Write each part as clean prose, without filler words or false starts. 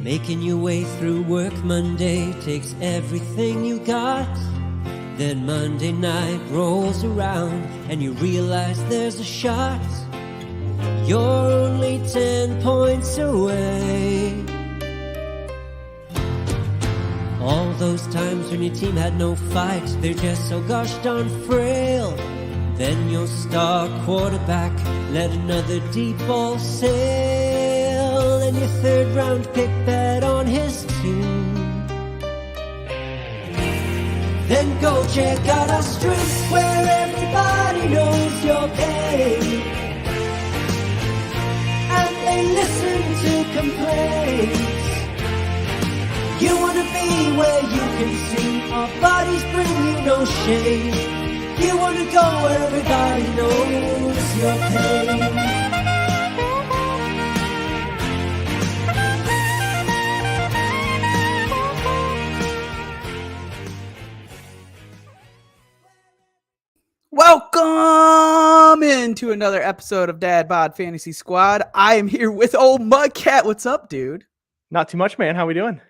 Making your way through work Monday takes everything you got. Then Monday night rolls around and you realize there's a shot. You're only 10 points away. All those times when your team had no fight, they're just so gosh darn frail. Then your star quarterback let another deep ball sail, and your third round pick bet on his team. Then go check out our streets where everybody knows your game, and they listen to complaints. You wanna be where you can see our bodies bring you no shame. You wanna go where everybody knows your pain. Welcome into another episode of Dad Bod Fantasy Squad. I am here with old Mudcat. What's up, dude? Not too much, man. How we doing?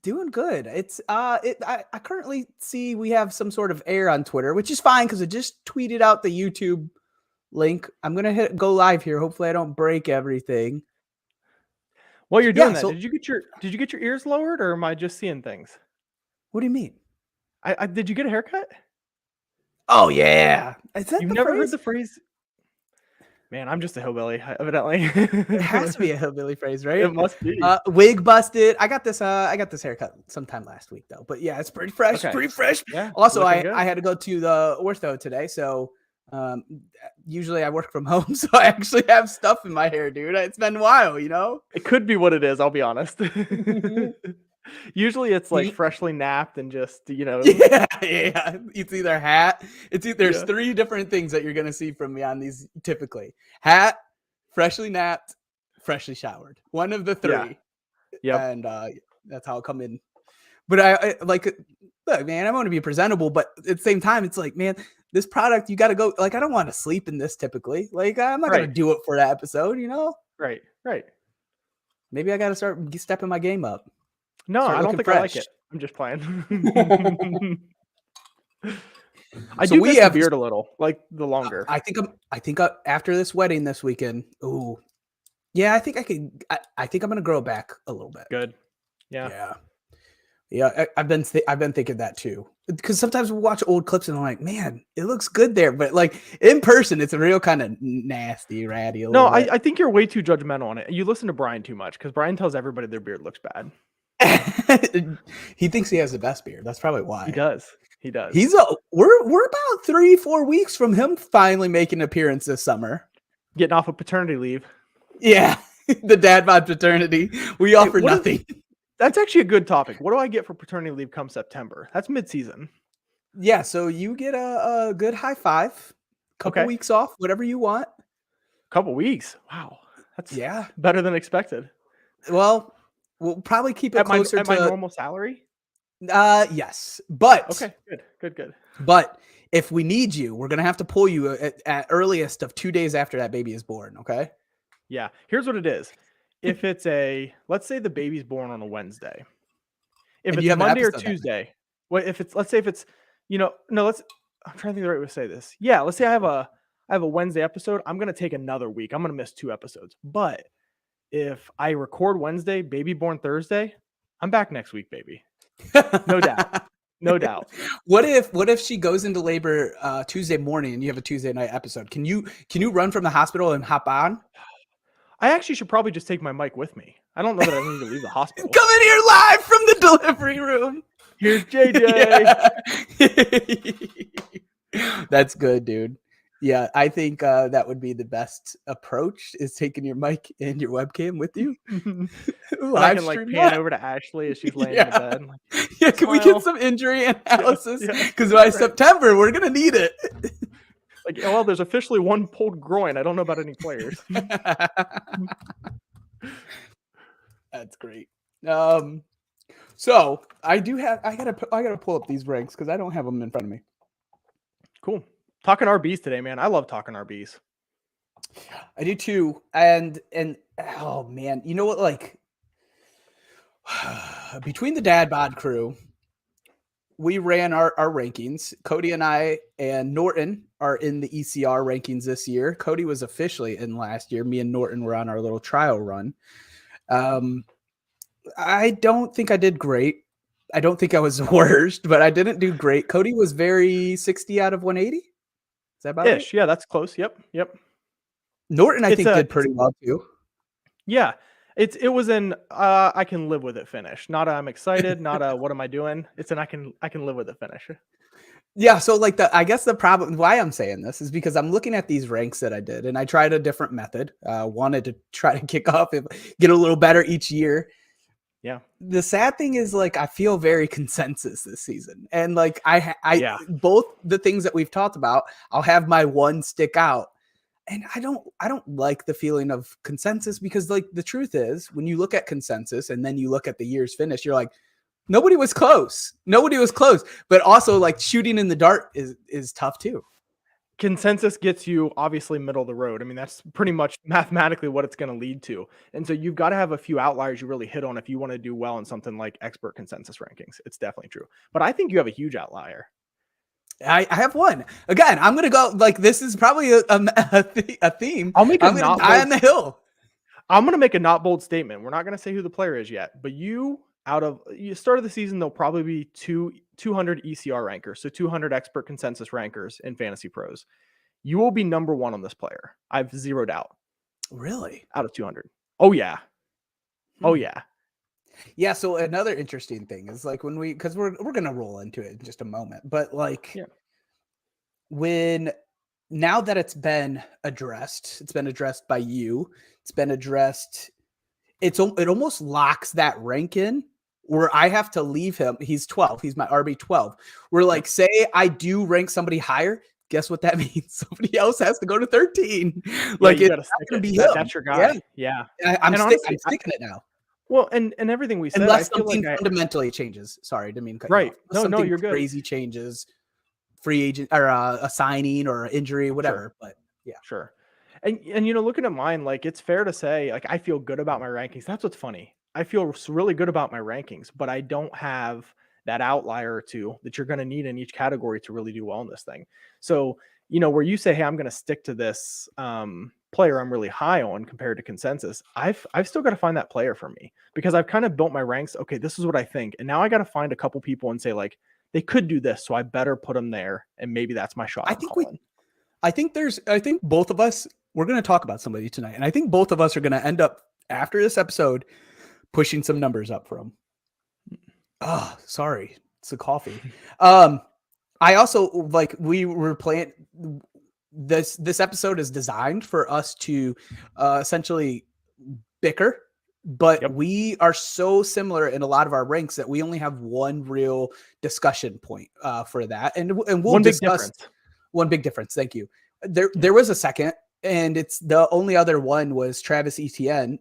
Doing good. It's I currently see we have some sort of error on Twitter, which is fine because I just tweeted out the YouTube link. I'm gonna go live here. Hopefully, I don't break everything. While you're doing that, did you get your ears lowered, or am I just seeing things? What do you mean? I did you get a haircut? Oh yeah, is that You've the never phrase? heard the phrase? Man, I'm just a hillbilly, evidently. It has to be a hillbilly phrase, right? It must be. Wig busted. I got this haircut sometime last week though. But yeah, it's pretty fresh. Okay. Pretty fresh. Yeah, Also, looking good. I had to go to the ortho today, so usually I work from home, so I actually have stuff in my hair, dude. It's been a while, you know. It could be what it is. I'll be honest. Usually, it's like freshly napped and just Yeah. It's either hat. There's three different things that you're gonna see from me on these typically: hat, freshly napped, freshly showered. One of the three. Yeah. And that's how I'll come in. But I like, look, man, I want to be presentable, but at the same time, it's like, man, this product, you got to go. Like, I don't want to sleep in this typically. Like, I'm not gonna do it for that episode, you know? Right. Maybe I got to start stepping my game up. No, I don't think I like it. I'm just playing. I do miss the beard a little, like the longer. I think after this wedding this weekend. Ooh, yeah, I think I could. I think I'm gonna grow it back a little bit. Good. Yeah. I've been thinking that too, because sometimes we watch old clips and I'm like, man, it looks good there, but like in person, it's a real kind of nasty, ratty. No, I think you're way too judgmental on it. You listen to Brian too much because Brian tells everybody their beard looks bad. He thinks he has the best beard. That's probably why. He does. We're about 3-4 weeks from him finally making an appearance this summer. Getting off of paternity leave. Yeah, the dad bod paternity. We offer nothing. That's actually a good topic. What do I get for paternity leave come September? That's mid-season. Yeah, so you get a good high five, couple weeks off, whatever you want. Couple weeks. Wow, that's better than expected. Well, we'll probably keep it closer to my normal salary. Yes, but okay, good. But if we need you, we're gonna have to pull you at earliest of 2 days after that baby is born. Okay. Yeah. Here's what it is. If it's let's say the baby's born on a Wednesday. If it's Monday or Tuesday, I'm trying to think the right way to say this. Yeah, let's say I have a Wednesday episode. I'm gonna take another week. I'm gonna miss 2 episodes. But if I record Wednesday, baby born Thursday, I'm back next week, baby. No doubt. No doubt. What if she goes into labor Tuesday morning and you have a Tuesday night episode? Can you run from the hospital and hop on? I actually should probably just take my mic with me. I don't know that I need to leave the hospital. Come in here live from the delivery room. Here's JJ. Yeah. That's good, dude. Yeah, I think that would be the best approach, is taking your mic and your webcam with you. I can pan over to Ashley as she's laying in the bed. Like, can we get some injury analysis? Because by September, we're going to need it. Like, well, there's officially one pulled groin. I don't know about any players. That's great. So I gotta pull up these ranks because I don't have them in front of me. Cool. Talking RBs today, man. I love talking RBs. I do too. And oh man, you know what? Like, Between the Dad Bod crew, we ran our rankings. Cody and I and Norton are in the ECR rankings this year. Cody was officially in last year. Me and Norton were on our little trial run. I don't think I did great. I don't think I was the worst, but I didn't do great. Cody was very 60 out of 180. Is that about right? Ish. Yeah, that's close. Yep. Norton, I think, did pretty well too. Yeah. It was an I can live with it finish. Not a I'm excited, not a what am I doing? It's an I can live with it finish. Yeah, so like I guess the problem why I'm saying this is because I'm looking at these ranks that I did and I tried a different method. Wanted to try to kick off and get a little better each year. Yeah. The sad thing is like I feel very consensus this season. And like I both the things that we've talked about, I'll have my one stick out. And I don't like the feeling of consensus because like the truth is when you look at consensus and then you look at the year's finish, you're like, nobody was close. But also like shooting in the dark is tough too. Consensus gets you obviously middle of the road. I mean, that's pretty much mathematically what it's going to lead to. And so you've got to have a few outliers you really hit on if you want to do well in something like expert consensus rankings. It's definitely true. But I think you have a huge outlier. I have one. Again, I'm going to go like this is probably a theme. I'll make a I'm going to die on the hill. I'm going to make a not bold statement. We're not going to say who the player is yet, but start of the season, there'll probably be 200 ECR rankers. So 200 expert consensus rankers in Fantasy Pros. You will be number one on this player. I've zeroed out. Really? Out of 200. Oh yeah. Oh yeah. Yeah, so another interesting thing is like when because we're gonna roll into it in just a moment, but like when now that it's been addressed by you, it's been addressed, it almost locks that rank in where I have to leave him. He's 12, he's my RB12. We're like, say I do rank somebody higher, guess what that means? Somebody else has to go to 13. Like it's not gonna be him. That's your guy. Yeah. I'm sticking it now. Well, and everything we said, unless something fundamentally changes. Sorry, didn't mean to cut you off. No, you're good. Crazy changes, free agent or a signing or an injury, whatever. Sure. But yeah, sure. And looking at mine, like it's fair to say, like I feel good about my rankings. That's what's funny. I feel really good about my rankings, but I don't have that outlier or two that you're going to need in each category to really do well in this thing. So where you say, hey, I'm going to stick to this player I'm really high on compared to consensus, I've still got to find that player for me because I've kind of built my ranks. Okay, this is what I think. And now I got to find a couple people and say like, they could do this. So I better put them there. And maybe that's my shot. I think both of us, we're going to talk about somebody tonight. And I think both of us are going to end up after this episode, pushing some numbers up for them. Oh, sorry. It's the coffee. I also we were playing this episode is designed for us to essentially bicker, but we are so similar in a lot of our ranks that we only have one real discussion point for that. And we'll discuss one big difference. Thank you. There was a second, and it's the only other one was Travis Etienne.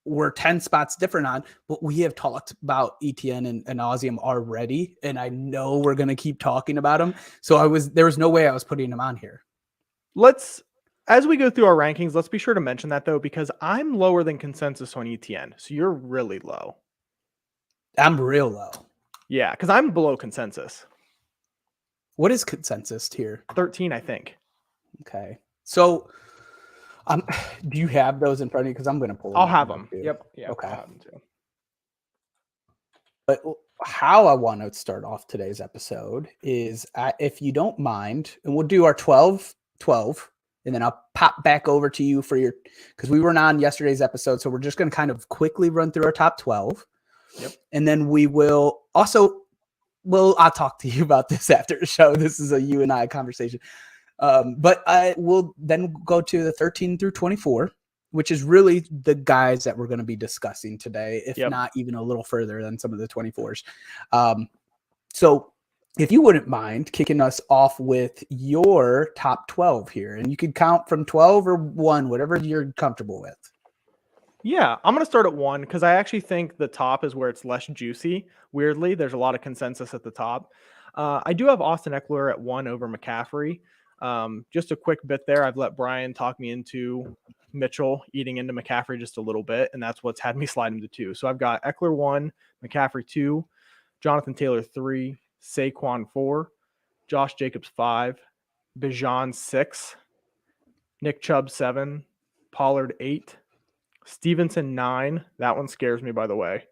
We're 10 spots different on, but we have talked about Etienne and Nauseam already, and I know we're going to keep talking about him. So there was no way I was putting him on here. As we go through our rankings, let's be sure to mention that though, because I'm lower than consensus on Etienne. So you're really low. I'm real low. Yeah, because I'm below consensus. What is consensus here? 13, I think. Okay. So do you have those in front of you? Because I'm going to pull them. I'll have them. Yep. Yeah. Okay. I'll have them too. But how I want to start off today's episode is, if you don't mind, and we'll do our 12, and then I'll pop back over to you for because we weren't on yesterday's episode. So we're just going to kind of quickly run through our top 12. Yep. And then we will also, I'll talk to you about this after the show. This is a you and I conversation. But I will then go to the 13 through 24, which is really the guys that we're going to be discussing today, if not even a little further than some of the 24s. So if you wouldn't mind kicking us off with your top 12 here, and you can count from 12 or 1, whatever you're comfortable with. Yeah, I'm going to start at 1 because I actually think the top is where it's less juicy. Weirdly, there's a lot of consensus at the top. I do have Austin Eckler at 1 over McCaffrey. Just a quick bit there. I've let Brian talk me into Mitchell eating into McCaffrey just a little bit, and that's what's had me slide him to 2. So I've got Eckler 1, McCaffrey 2, Jonathan Taylor 3, Saquon 4, Josh Jacobs 5, Bijan 6, Nick Chubb 7, Pollard 8, Stevenson 9. That one scares me, by the way.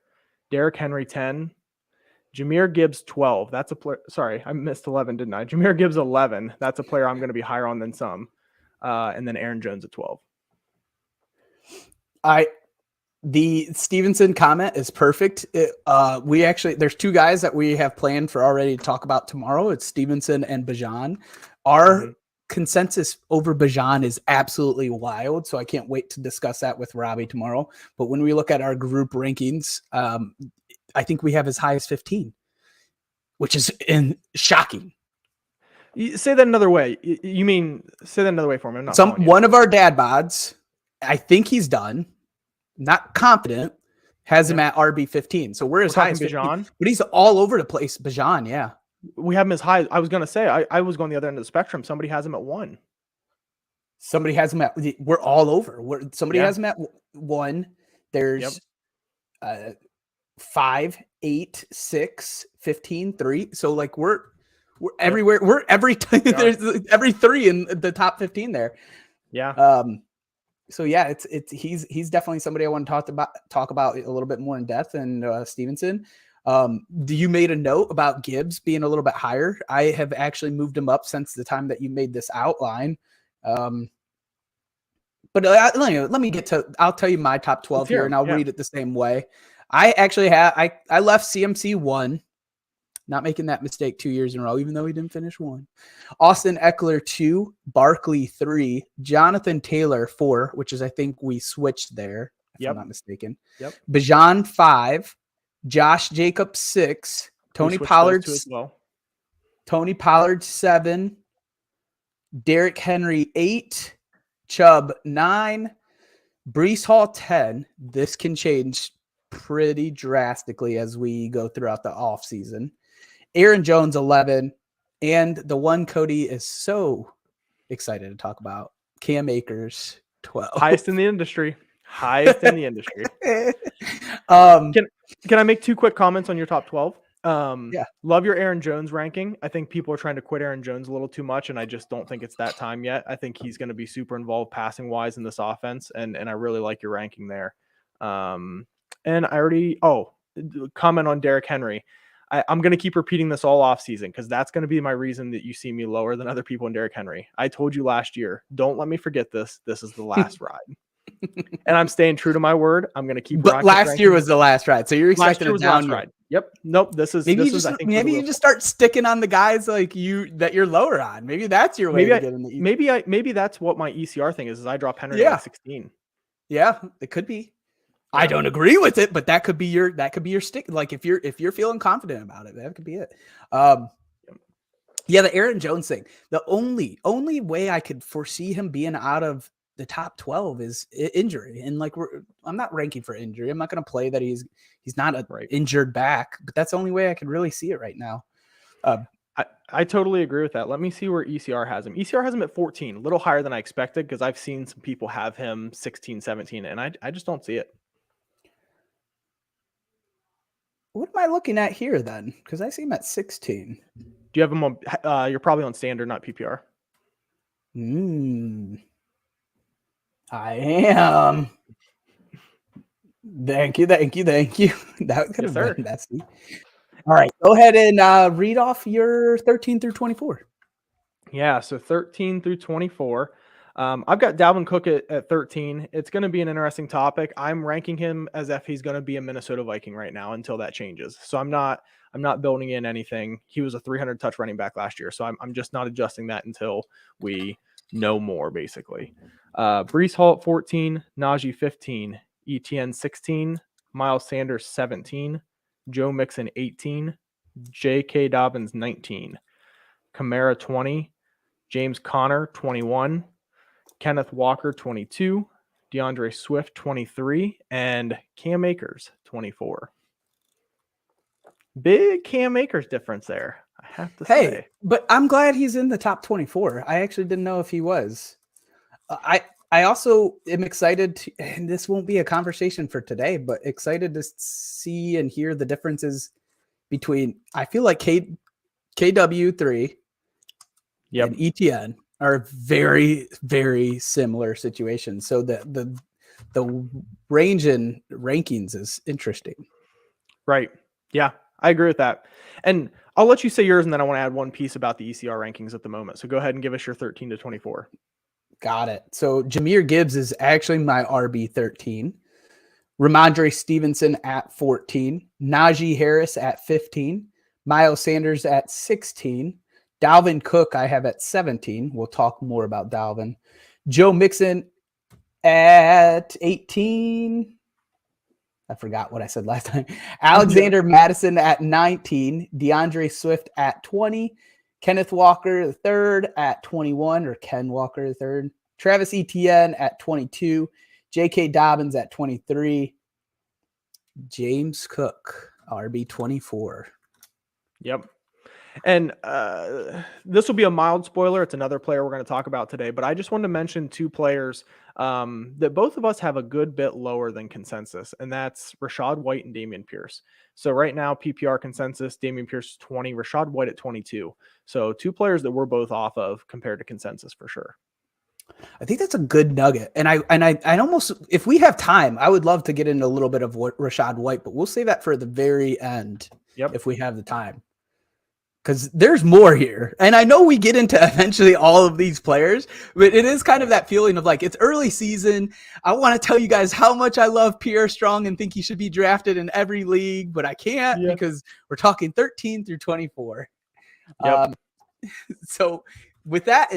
Derrick Henry 10, Jahmyr Gibbs 12. That's a player. Sorry, I missed 11, didn't I? Jahmyr Gibbs 11. That's a player I'm going to be higher on than some. And then Aaron Jones at 12. The Stevenson comment is perfect. There's 2 guys that we have planned for already to talk about tomorrow. It's Stevenson and Bijan. Our consensus over Bijan is absolutely wild, so I can't wait to discuss that with Robbie tomorrow. But when we look at our group rankings, I think we have as high as 15, which is shocking. Say that another way. You mean say that another way for me? I'm not one of our dad bods, I think he's done. Not confident, has him at RB15. So we're as high as Bijan, but he's all over the place. Bijan, yeah. We have him as high. I was going to say, I was going the other end of the spectrum. Somebody has him at 1. Somebody has him at, we're all over. Somebody has him at 1. There's 5, 8, 6, 15, 3. So like we're everywhere. We're there's every 3 in the top 15 there. Yeah. So yeah, he's definitely somebody I want to talk about a little bit more in depth. And Stevenson, you made a note about Gibbs being a little bit higher. I have actually moved him up since the time that you made this outline. But let me get to. I'll tell you my top 12 here, and I'll read it the same way. I actually I left CMC 1. Not making that mistake 2 years in a row, even though he didn't finish 1. Austin Eckler 2, Barkley 3, Jonathan Taylor 4, which is I think we switched there, if I'm not mistaken. Yep. Bijan 5, Josh Jacobs 6, Tony Pollard 7, Derrick Henry 8, Chubb 9, Breece Hall 10. This can change pretty drastically as we go throughout the offseason. Aaron Jones 11, and the one Cody is so excited to talk about, Cam Akers 12. Highest in the industry. Can I make 2 quick comments on your top 12? Love your Aaron Jones ranking. I think people are trying to quit Aaron Jones a little too much, and I just don't think it's that time yet. I think he's going to be super involved passing wise in this offense, and I really like your ranking there. And I already comment on Derrick Henry. I'm going to keep repeating this all off season because that's going to be my reason that you see me lower than other people in Derrick Henry. I told you last year, don't let me forget this. This is the last ride. And I'm staying true to my word. I'm going to keep. But last year was the last ride, so you're expecting a down ride. Yep. Nope. This is. Maybe you just start sticking on the guys like that you're lower on. Maybe that's your way to get in the. Maybe that's what my ECR thing is I drop Henry at 16. Yeah, it could be. I don't agree with it, but that could be your stick. Like if you're feeling confident about it, that could be it. The Aaron Jones thing. The only way I could foresee him being out of the top 12 is injury. And like I'm not ranking for injury. I'm not going to play that he's not an injured back, but that's the only way I can really see it right now. I totally agree with that. Let me see where ECR has him. ECR has him at 14, a little higher than I expected because I've seen some people have him 16, 17, and I just don't see it. What am I looking at here then? Because I see him at 16. Do you have him on? You're probably on standard, not PPR. I am. Thank you. That could have been messy. All right, go ahead and read off your 13 through 24. Yeah, so 13 through 24. I've got Dalvin Cook at 13. It's going to be an interesting topic. I'm ranking him as if he's going to be a Minnesota Viking right now until that changes. So I'm not building in anything. He was a 300 touch running back last year. So I'm just not adjusting that until we know more, basically. Breece Hall at 14, Najee 15, ETN 16, Miles Sanders 17, Joe Mixon 18, J.K. Dobbins 19, Kamara 20, James Conner 21, Kenneth Walker 22, DeAndre Swift 23, and Cam Akers 24. Big Cam Akers difference there, I have to say. But I'm glad he's in the top 24. I actually didn't know if he was. I also am excited, and this won't be a conversation for today, but excited to see and hear the differences between, I feel like KW3 and ETN are very, very similar situations. So the range in rankings is interesting. Right. Yeah, I agree with that. And I'll let you say yours, and then I want to add one piece about the ECR rankings at the moment. So go ahead and give us your 13 to 24. Got it. So Jahmyr Gibbs is actually my RB13. Ramondre Stevenson at 14. Najee Harris at 15. Miles Sanders at 16. Dalvin Cook I have at 17. We'll talk more about Dalvin. Joe Mixon at 18. I forgot what I said last time. Alexander Madison at 19. DeAndre Swift at 20. Kenneth Walker III at 21, or Ken Walker III. Travis Etienne at 22. J.K. Dobbins at 23. James Cook, RB24. Yep. And this will be a mild spoiler. It's another player we're going to talk about today, but I just wanted to mention two players that both of us have a good bit lower than consensus, and that's Rachaad White and Dameon Pierce. So right now, PPR consensus, Dameon Pierce 20, Rachaad White at 22. So two players that we're both off of compared to consensus for sure. I think that's a good nugget. And I almost, if we have time, I would love to get into a little bit of Rachaad White, but we'll save that for the very end. If we have the time. Because there's more here. And I know we get into eventually all of these players, but it is kind of that feeling of like, it's early season. I want to tell you guys how much I love Pierre Strong and think he should be drafted in every league, but I can't because we're talking 13 through 24. So with that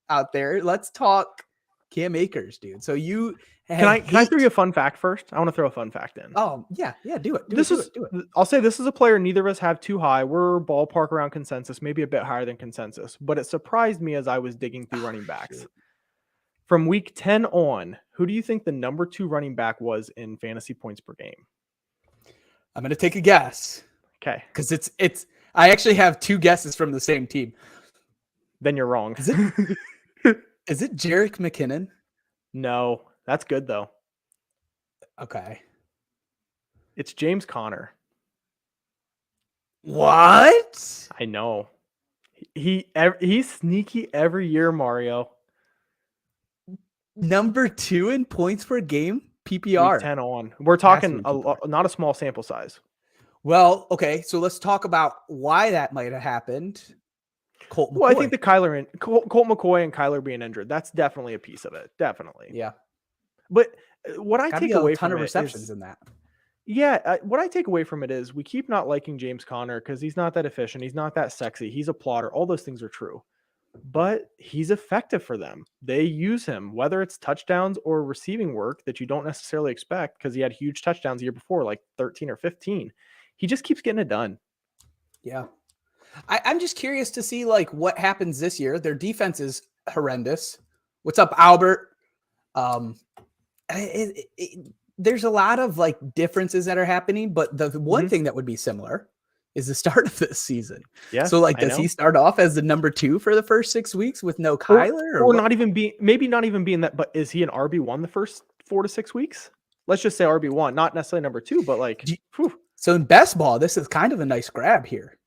out there, let's talk Cam Akers, dude. So you can I throw you a fun fact first? I want to throw a fun fact in. Oh yeah, do it. Do it. I'll say this is a player neither of us have too high. We're ballpark around consensus, maybe a bit higher than consensus, but it surprised me as I was digging through running backs. Shoot. From week 10 on, who do you think the number 2 running back was in fantasy points per game? I'm gonna take a guess. Okay, because it's. I actually have 2 guesses from the same team. Then you're wrong. Is it Jerick McKinnon? No, that's good though. Okay. It's James Conner. What? I know. He's sneaky every year, Mario. Number 2 in points per game, PPR. Week 10 on. We're talking not a small sample size. Well, okay, so let's talk about why that might have happened. Colt McCoy. Well, I think the Colt McCoy and Kyler being injured, that's definitely a piece of it. Definitely. Yeah. But what I take away from a ton of it receptions is, in that. Yeah, what I take away from it is we keep not liking James Conner because he's not that efficient. He's not that sexy. He's a plotter. All those things are true. But he's effective for them. They use him, whether it's touchdowns or receiving work that you don't necessarily expect because he had huge touchdowns the year before, like 13 or 15. He just keeps getting it done. Yeah. I'm just curious to see like what happens this year. Their defense is horrendous. What's up, Albert? There's a lot of like differences that are happening, but the one thing that would be similar is the start of this season. Yeah. So like, does he start off as the number 2 for the first 6 weeks with no Kyler, or not even maybe not even being that? But is he an RB1 the first 4 to 6 weeks? Let's just say RB1, not necessarily number 2, but like. So in best ball, this is kind of a nice grab here.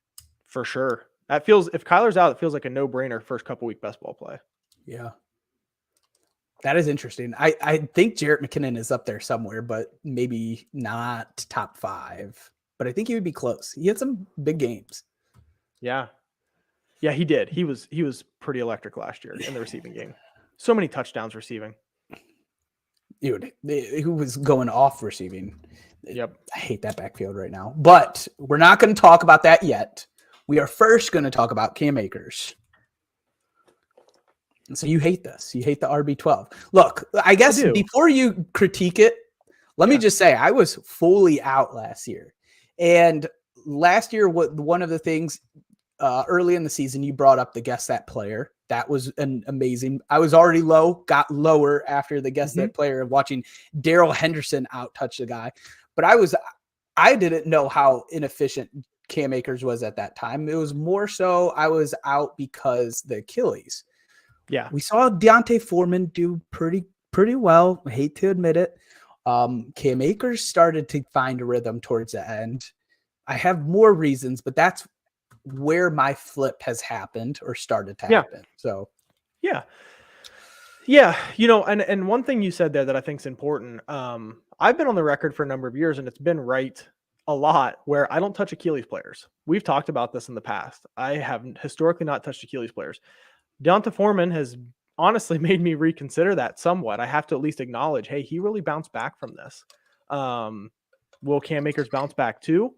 For sure. That feels, if Kyler's out, it feels like a no-brainer first couple week best ball play. Yeah. That is interesting. I think Jerick McKinnon is up there somewhere, but maybe not top 5. But I think he would be close. He had some big games. Yeah. Yeah, he did. He was pretty electric last year in the receiving game. So many touchdowns receiving. Dude, who was going off receiving? Yep. I hate that backfield right now. But we're not going to talk about that yet. We are first going to talk about Cam Akers. So you hate this. You hate the RB12. Look, I guess before you critique it, let me just say I was fully out last year. And last year, one of the things early in the season, you brought up the guess that player. That was an amazing. I was already low, got lower after the guess that player of watching Darrell Henderson out touch the guy. But I didn't know how inefficient Cam Akers was at that time. It was more so I was out because the Achilles. Yeah. We saw Deontay Foreman do pretty well. I hate to admit it. Cam Akers started to find a rhythm towards the end. I have more reasons, but that's where my flip has happened or started to happen. So yeah. Yeah. And one thing you said there that I think is important. I've been on the record for a number of years, and it's been right a lot, where I don't touch Achilles players. We've talked about this in the past. I have historically not touched Achilles players. Deontay Foreman has honestly made me reconsider that somewhat. I have to at least acknowledge, hey, he really bounced back from this. Will Cam Akers bounce back too?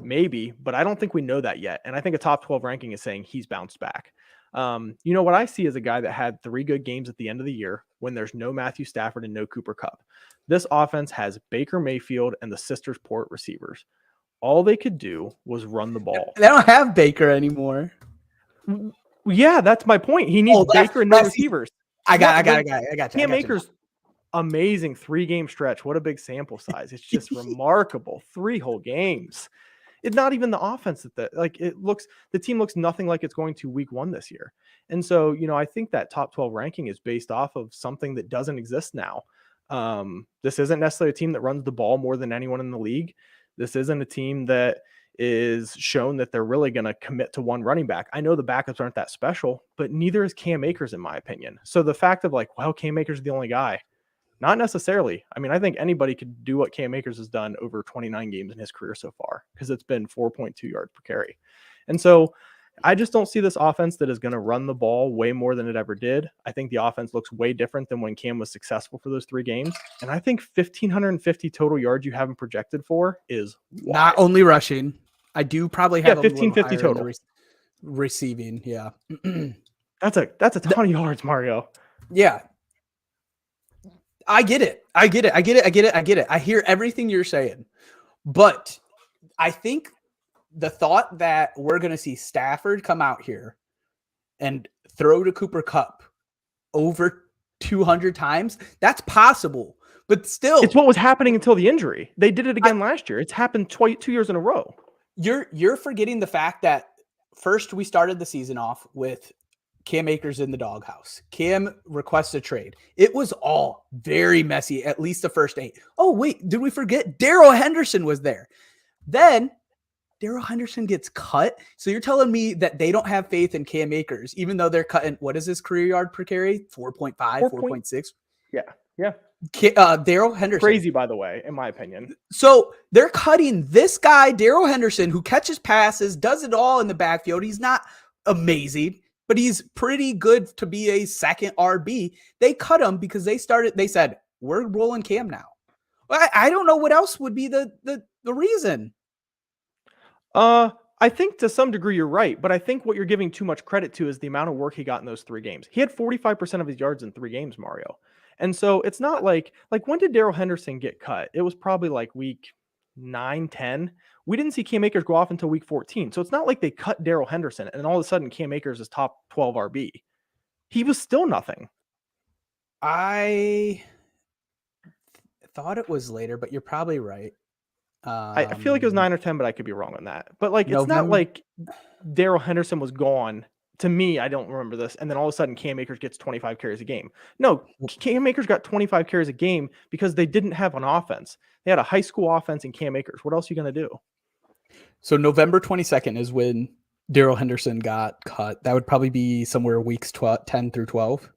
Maybe, but I don't think we know that yet. And I think a top 12 ranking is saying he's bounced back. What I see is a guy that had 3 good games at the end of the year when there's no Matthew Stafford and no Cooper Kupp. This offense has Baker Mayfield and the Sisters Port receivers. All they could do was run the ball. They don't have Baker anymore. Yeah, that's my point. He needs Baker and no receivers. I got you. Cam Akers, amazing 3-game stretch. What a big sample size. It's just remarkable. 3 whole games. It's not even the offense the team looks nothing like it's going to week 1 this year. And so, I think that top 12 ranking is based off of something that doesn't exist now. This isn't necessarily a team that runs the ball more than anyone in the league. This isn't a team that is shown that they're really going to commit to one running back. I know the backups aren't that special, but neither is Cam Akers, in my opinion. So the fact of Cam Akers is the only guy, not necessarily. I mean, I think anybody could do what Cam Akers has done over 29 games in his career so far, because it's been 4.2 yards per carry. And so I just don't see this offense that is going to run the ball way more than it ever did. I think the offense looks way different than when Cam was successful for those 3 games. And I think 1,550 total yards you haven't projected for is wild. Not only rushing. I do probably have 1,550 total receiving. Yeah. That's a ton of yards, Mario. Yeah. I get it. I hear everything you're saying, but I think the thought that we're going to see Stafford come out here and throw to Cooper Kupp over 200 times, that's possible, but still, it's what was happening until the injury. They did it again last year. It's happened 2 years in a row. You're forgetting the fact that first we started the season off with Cam Akers in the doghouse. Cam requests a trade. It was all very messy, at least the first 8. Oh, wait, did we forget? Darrell Henderson was there. Then Darrell Henderson gets cut. So you're telling me that they don't have faith in Cam Akers, even though they're cutting, what is his career yard per carry? 4.5, 4.6? Yeah. Darrell Henderson. Crazy, by the way, in my opinion. So they're cutting this guy, Darrell Henderson, who catches passes, does it all in the backfield. He's not amazing, but he's pretty good to be a second RB. They cut him because they said, we're rolling Cam now. I don't know what else would be the reason. I think to some degree you're right, but I think what you're giving too much credit to is the amount of work he got in those 3 games. He had 45% of his yards in 3 games, Mario. And so it's not like when did Darrell Henderson get cut? It was probably week 9, 10. We didn't see Cam Akers go off until week 14. So it's not like they cut Darrell Henderson and all of a sudden Cam Akers is top 12 RB. He was still nothing. I thought it was later, but you're probably right. I feel like it was 9 or 10, but I could be wrong on that. But it's not like Darrell Henderson was gone. To me, I don't remember this. And then all of a sudden, Cam Akers gets 25 carries a game. No, Cam Akers got 25 carries a game because they didn't have an offense. They had a high school offense in Cam Akers. What else are you going to do? So November 22nd is when Darrell Henderson got cut. That would probably be somewhere weeks 10 through 12.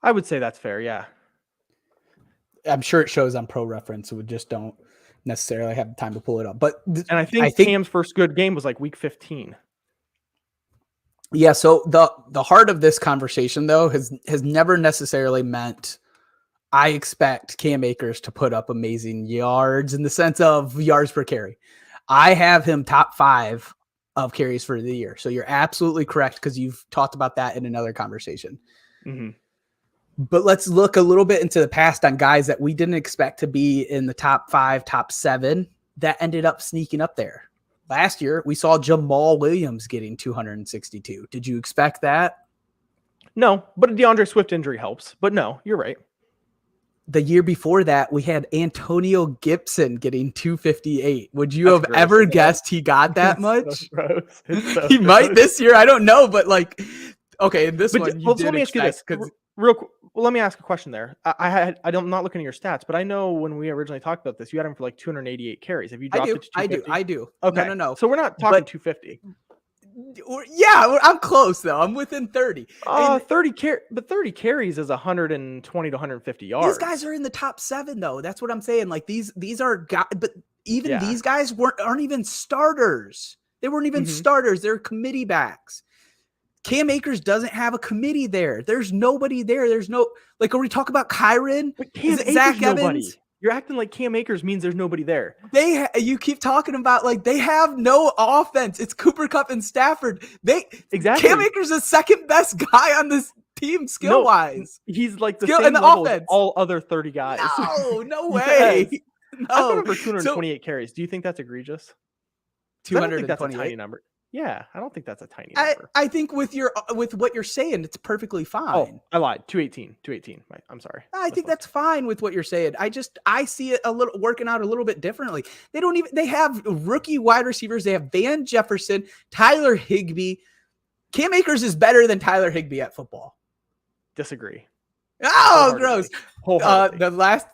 I would say that's fair, yeah. I'm sure it shows on Pro Reference, so we just don't necessarily have time to pull it up. But and I think Cam's first good game was week 15. Yeah, so the heart of this conversation though has never necessarily meant I expect Cam Akers to put up amazing yards in the sense of yards per carry. I have him top 5 of carries for the year. So you're absolutely correct because you've talked about that in another conversation. Mm-hmm. But let's look a little bit into the past on guys that we didn't expect to be in the top 5, top 7 that ended up sneaking up there. Last year, we saw Jamal Williams getting 262. Did you expect that? No, but a DeAndre Swift injury helps. But no, you're right. The year before that, we had Antonio Gibson getting 258. Would you have ever guessed he got that much? So he might this year. I don't know, but Okay, in this But one, you so did let me ask you this. because Well, let me ask a question there. I'm not looking at your stats, but I know when we originally talked about this, you had him for like 288 carries. Have you I dropped do, it to 250? I do. Okay. No. So we're not talking But 250. yeah, I'm close though. I'm within 30. And 30 carries is 120 to 150 yards. these guys are in the top 7 though. That's what I'm saying. Like these are guys, but even Yeah. these guys aren't even starters. They weren't even Mhm. starters. They're committee backs. Cam Akers doesn't have a committee there. There's nobody there. There's no, like, when we talk about Kyron, But Cam is it Akers, Zach nobody. Evans? You're acting like Cam Akers means there's nobody there. You keep talking about like they have no offense. It's Cooper Kupp and Stafford. Exactly. Cam Akers is the second best guy on this team skill wise. He's like the Skill same in the level as offense. all other 30 guys. No way. Yes. No. I put him for 228 carries. Do you think that's egregious? I don't think that's a tiny 228. number. Yeah, I don't think that's a tiny number. I think with what you're saying, it's perfectly fine. Oh, I lied. 218. I'm sorry. I think that's fine with what you're saying. I see it a little working out a little bit differently. They have rookie wide receivers. They have Van Jefferson, Tyler Higbee. Cam Akers is better than Tyler Higbee at football. Disagree. Oh, gross. Wholeheartedly.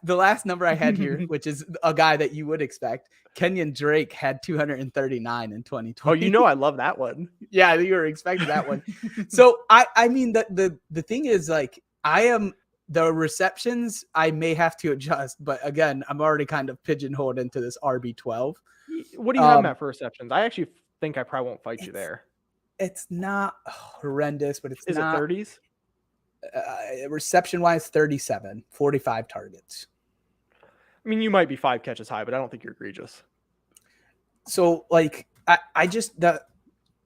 The last number I had here, which is a guy that you would expect, Kenyon Drake had 239 in 2020. Oh, you know I love that one. Yeah, you were expecting that one. So I mean the thing is, like, the receptions I may have to adjust, but again, I'm already kind of pigeonholed into this RB12. What do you have him at for receptions? I actually think I probably won't fight you there. It's not horrendous, but it's Is not. it 30s? Reception wise, 37, 45 targets. I mean, you might be 5 catches high, but I don't think you're egregious. So, like, I just the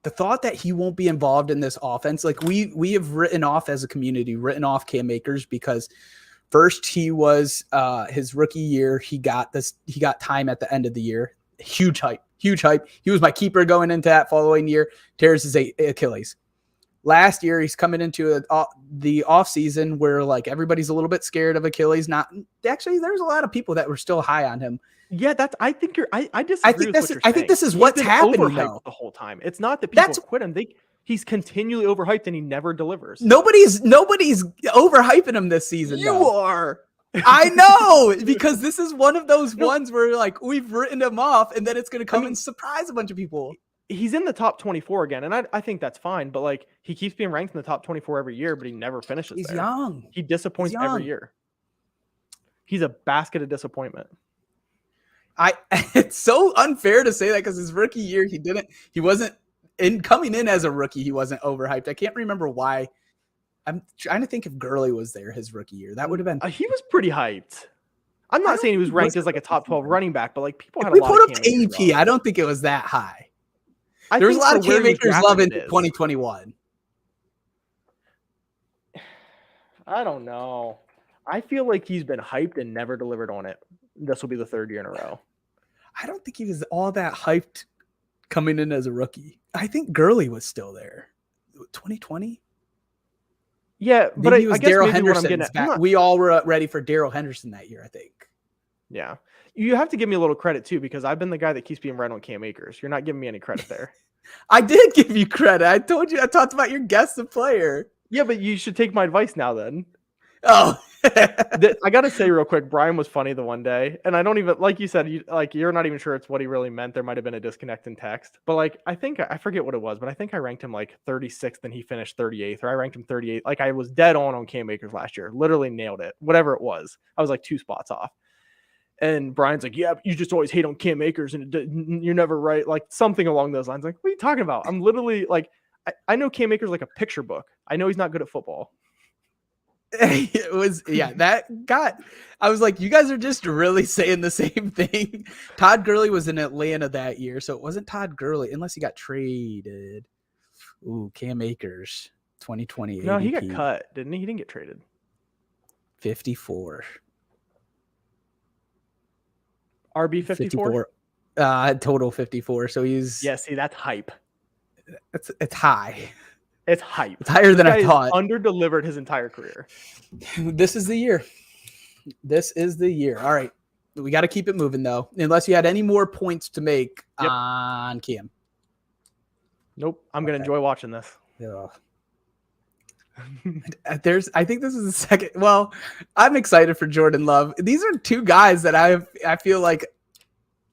thought that he won't be involved in this offense, like we have written off as a community, Cam Akers, because first he was his rookie year, he got time at the end of the year, huge hype. He was my keeper going into that following year, tears his Achilles. Last year, he's coming into the offseason where, like, everybody's a little bit scared of Achilles. Actually, there's a lot of people that were still high on him. Yeah, I disagree with what you're saying. I think this is what's happening though. The whole time. It's not that people quit him. He's continually overhyped and he never delivers. Nobody's overhyping him this season. You are. I know, because this is one of those ones where, like, we've written him off and then it's going to come and surprise a bunch of people. He's in the top 24 again, and I think that's fine, but, like, he keeps being ranked in the top 24 every year, but he never finishes He's there. young. He disappoints every year. He's a basket of disappointment. It's so unfair to say that because his rookie year, he wasn't coming in as a rookie. He wasn't overhyped. I can't remember why. I'm trying to think if Gurley was there his rookie year. That would have been. He was pretty hyped. I'm not saying he was ranked as like a top 12 running back, but, like, people had we a lot put of up Cam AP. Akers I don't think it was that high. I There was a think lot of for where Cam he was Akers love in drafted, it is. 2021. I don't know. I feel like he's been hyped and never delivered on it. This will be the 3rd year in a row. I don't think he was all that hyped coming in as a rookie. I think Gurley was still there. 2020? Yeah, but maybe it was I guess Darrell maybe what I'm Henderson's getting at, we all were ready for Darrell Henderson that year, I think. Yeah. You have to give me a little credit, too, because I've been the guy that keeps being right on Cam Akers. You're not giving me any credit there. I did give you credit. I told you. I talked about your guest the player. Yeah, but you should take my advice now then. Oh. I got to say real quick, Brian was funny the one day. And I don't even, like you said, you're not even sure it's what he really meant. There might have been a disconnect in text. But, like, I forget what it was, but I think I ranked him like 36th and he finished 38th. Or I ranked him 38th. Like, I was dead on Cam Akers last year. Literally nailed it. Whatever it was. I was like 2 spots off. And Brian's like, yeah, you just always hate on Cam Akers and you're never right. Like, something along those lines. Like, what are you talking about? I'm literally like, I know Cam Akers like a picture book. I know he's not good at football. It was, I was like, you guys are just really saying the same thing. Todd Gurley was in Atlanta that year, so it wasn't Todd Gurley unless he got traded. Ooh, Cam Akers, 2020. No, he ADP, got cut, didn't he? He didn't get traded. 54. RB54? Total 54. So he's see, that's hype. It's high. It's hype. It's higher than I thought. Under-delivered his entire career. This is the year. All right. We got to keep it moving, though, unless you had any more points to make on Cam. Nope. I'm going to enjoy watching this. Yeah. I think this is the second. Well, I'm excited for Jordan Love. These are two guys that I feel like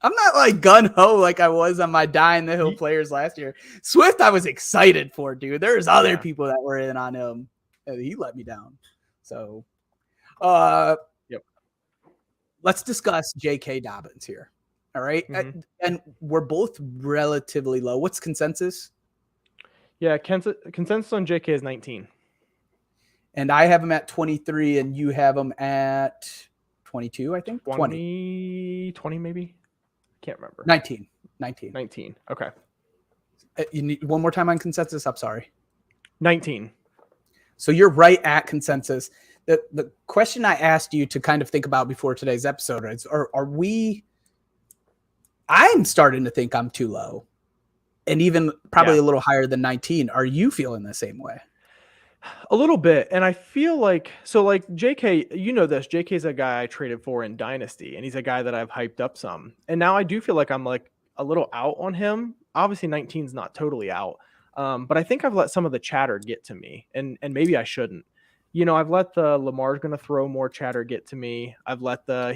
I'm not like gun ho like I was on my die in the hill players last year. Swift, I was excited for, dude. There's other people that were in on him, and he let me down. So, yep. Let's discuss J.K. Dobbins here. All right, and we're both relatively low. What's consensus? Yeah, consensus on JK is 19. And I have him at 23, and you have him at 22, I think. 20 maybe? Can't remember. 19. 19. Okay. You need one more time on consensus? I'm sorry. 19. So you're right at consensus. The question I asked you to kind of think about before today's episode is, are we – I'm starting to think I'm too low. And even probably a little higher than 19. Are you feeling the same way? A little bit. And I feel like, so like JK, you know this, JK's a guy I traded for in Dynasty, and he's a guy that I've hyped up some. And now I do feel like I'm like a little out on him. Obviously 19's not totally out. But I think I've let some of the chatter get to me, and maybe I shouldn't. You know, I've let the Lamar's going to throw more chatter get to me. I've let the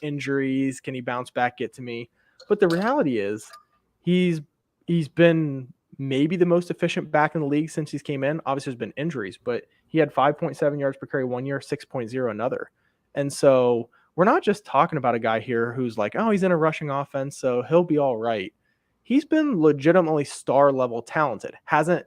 injuries, can he bounce back, get to me. But the reality is he's been maybe the most efficient back in the league since he's came in. Obviously, there's been injuries, but he had 5.7 yards per carry one year, 6.0 another. And so we're not just talking about a guy here who's like, oh, he's in a rushing offense, so he'll be all right. He's been legitimately star level talented. Hasn't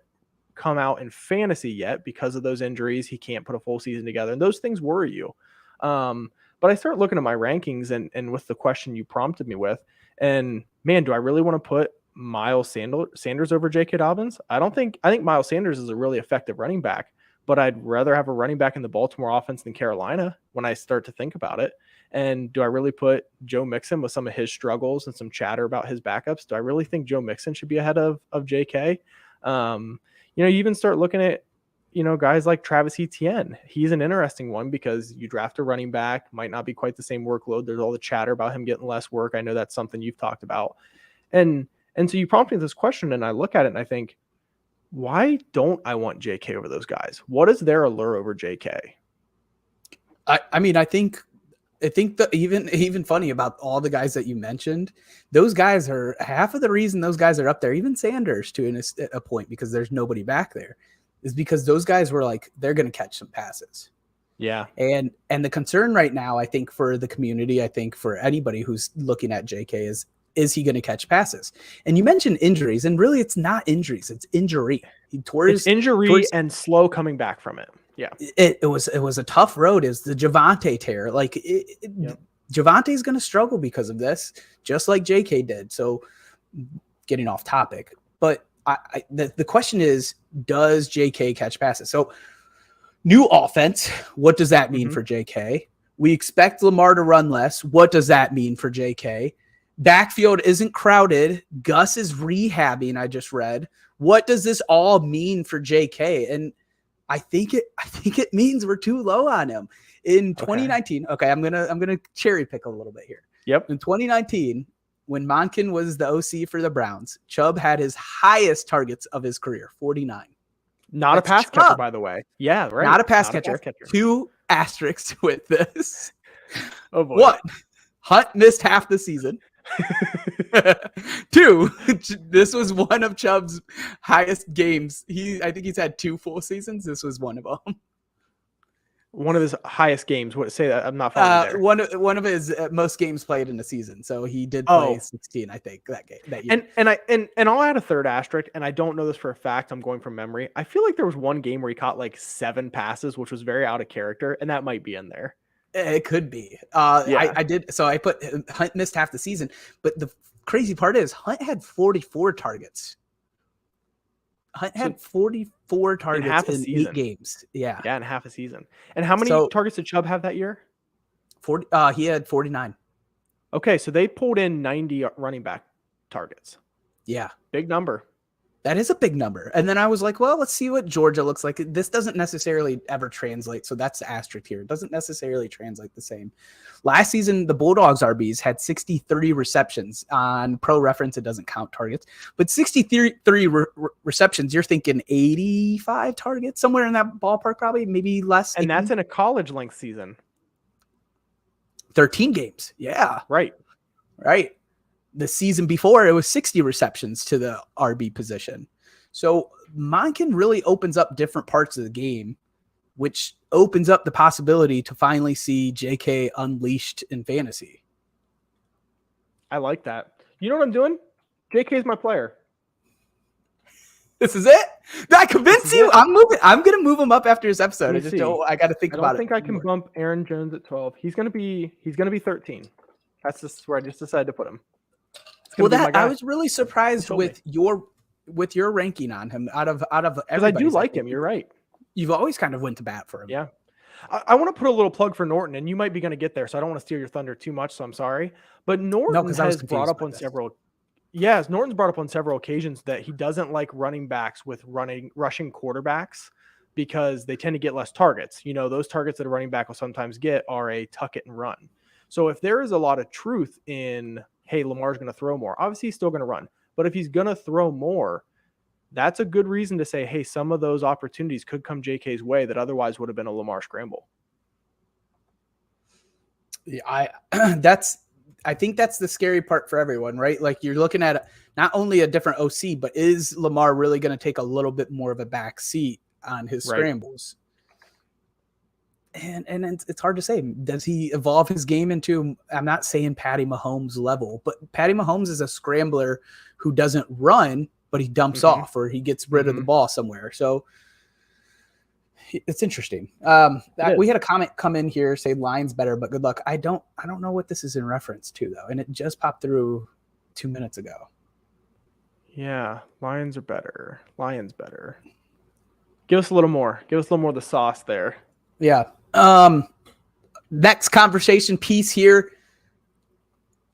come out in fantasy yet because of those injuries. He can't put a full season together, and those things worry you. But I start looking at my rankings and with the question you prompted me with, and man, do I really want to put Miles Sanders over J.K. Dobbins? I think Miles Sanders is a really effective running back, but I'd rather have a running back in the Baltimore offense than Carolina when I start to think about it. And do I really put Joe Mixon with some of his struggles and some chatter about his backups? Do I really think Joe Mixon should be ahead of J.K.? You even start looking at, guys like Travis Etienne. He's an interesting one because you draft a running back, might not be quite the same workload. There's all the chatter about him getting less work. I know that's something you've talked about. And so you prompt me this question, and I look at it and I think, why don't I want JK over those guys? What is their allure over JK? I think that even funny about all the guys that you mentioned, those guys are half of the reason those guys are up there, even Sanders to a point, because there's nobody back there, is because those guys were like, they're going to catch some passes. Yeah. And the concern right now, I think for the community, I think for anybody who's looking at JK is he going to catch passes? And you mentioned injuries, and really it's not injuries, it's injury. It's injury and slow coming back from it. Yeah. It was a tough road. Is the Javonte tear. Like Javonte's going to struggle because of this, just like JK did. So getting off topic, but the question is, does JK catch passes? So new offense, what does that mean for JK? We expect Lamar to run less. What does that mean for JK? Backfield isn't crowded. Gus is rehabbing, I just read. What does this all mean for JK? And I think it means we're too low on him. In 2019, I'm gonna cherry pick a little bit here. Yep. In 2019, when Monken was the OC for the Browns, Chubb had his highest targets of his career, 49. Not a pass catcher, by the way. Yeah, right. Not a pass catcher. 2 asterisks with this. Oh boy. 1, Hunt missed half the season. 2, this was one of Chubb's highest games. I think he's had 2 full seasons. This was one of them. One of his highest games. What say that? I'm not following there. One of his most games played in the season. So he did play 16, I think, that year. And I'll add a third asterisk, and I don't know this for a fact. I'm going from memory. I feel like there was one game where he caught like 7 passes, which was very out of character, and that might be in there. It could be. I did. So I put Hunt missed half the season, but the crazy part is Hunt had 44 targets. Hunt had 44 targets in 8 games. Yeah. Yeah, in half a season. And how many targets did Chubb have that year? 40. He had 49. Okay, so they pulled in 90 running back targets. Yeah. Big number. That is a big number. And then I was like, well, let's see what Georgia looks like. This doesn't necessarily ever translate. So that's the asterisk here. It doesn't necessarily translate the same. Last season, the Bulldogs RBs had 63 receptions. On Pro Reference, it doesn't count targets. But 63 receptions, you're thinking 85 targets, somewhere in that ballpark, probably, maybe less. And that's in a college length season. 13 games. Yeah. Right. The season before, it was 60 receptions to the RB position. So Monken really opens up different parts of the game, which opens up the possibility to finally see JK unleashed in fantasy. I like that. You know what I'm doing? JK is my player. This is it? Did I convince you? I'm going to move him up after this episode. I got to think about it. I don't think I can bump Aaron Jones at 12. He's going to be 13. That's just where I just decided to put him. Well, I was really surprised with your ranking on him out of everybody. Because I do like him. You're right. You've always kind of went to bat for him. Yeah. I want to put a little plug for Norton, and you might be going to get there, so I don't want to steal your thunder too much, so I'm sorry. But Norton has brought up on several Norton's brought up on several occasions that he doesn't like running backs with rushing quarterbacks because they tend to get less targets. You know, those targets that a running back will sometimes get are a tuck it and run. So if there is a lot of truth in, hey, Lamar's going to throw more, obviously he's still going to run. But if he's going to throw more, that's a good reason to say, hey, some of those opportunities could come JK's way that otherwise would have been a Lamar scramble. Yeah, I think that's the scary part for everyone, right? Like you're looking at not only a different OC, but is Lamar really going to take a little bit more of a back seat on his scrambles? And it's hard to say. Does he evolve his game into, I'm not saying Patty Mahomes level, but Patty Mahomes is a scrambler who doesn't run, but he dumps off or he gets rid of the ball somewhere. So it's interesting. We had a comment come in here, say Lions better, but good luck. I don't know what this is in reference to though. And it just popped through 2 minutes ago. Yeah. Lions are better. Lions better. Give us a little more. Give us a little more of the sauce there. Yeah. Next conversation piece here.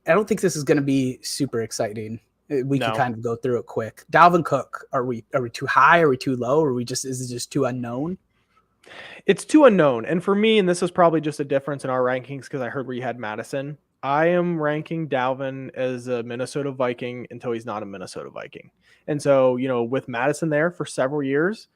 I don't think this is going to be super exciting. We can kind of go through it quick. Dalvin Cook, are we too high? Are we too low? Is it just too unknown? It's too unknown. And for me, and this is probably just a difference in our rankings because I heard where you had Madison. I am ranking Dalvin as a Minnesota Viking until he's not a Minnesota Viking. And so, you know, with Madison there for several years,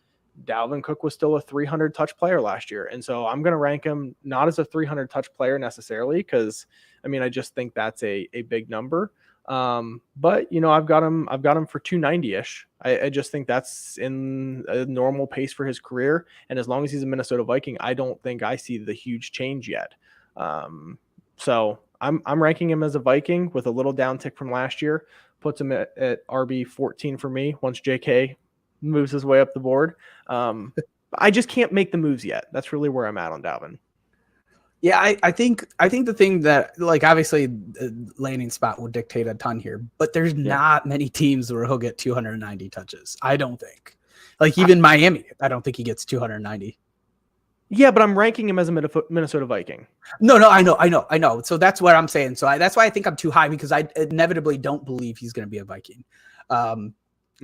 Dalvin Cook was still a 300 touch player last year. And so I'm going to rank him not as a 300 touch player necessarily, because I mean, I just think that's a big number. But you know, I've got him for 290 ish. I just think that's in a normal pace for his career. And as long as he's a Minnesota Viking, I don't think I see the huge change yet. So I'm ranking him as a Viking with a little downtick from last year, puts him at RB14 for me once JK moves his way up the board. I just can't make the moves yet. That's really where I'm at on Dalvin. Yeah, I think the thing that, like, obviously the landing spot will dictate a ton here, but there's not many teams where he'll get 290 touches. I don't think. Like even Miami, I don't think he gets 290. Yeah, but I'm ranking him as a Minnesota Viking. No, I know. So that's what I'm saying. So that's why I think I'm too high, because I inevitably don't believe he's going to be a Viking.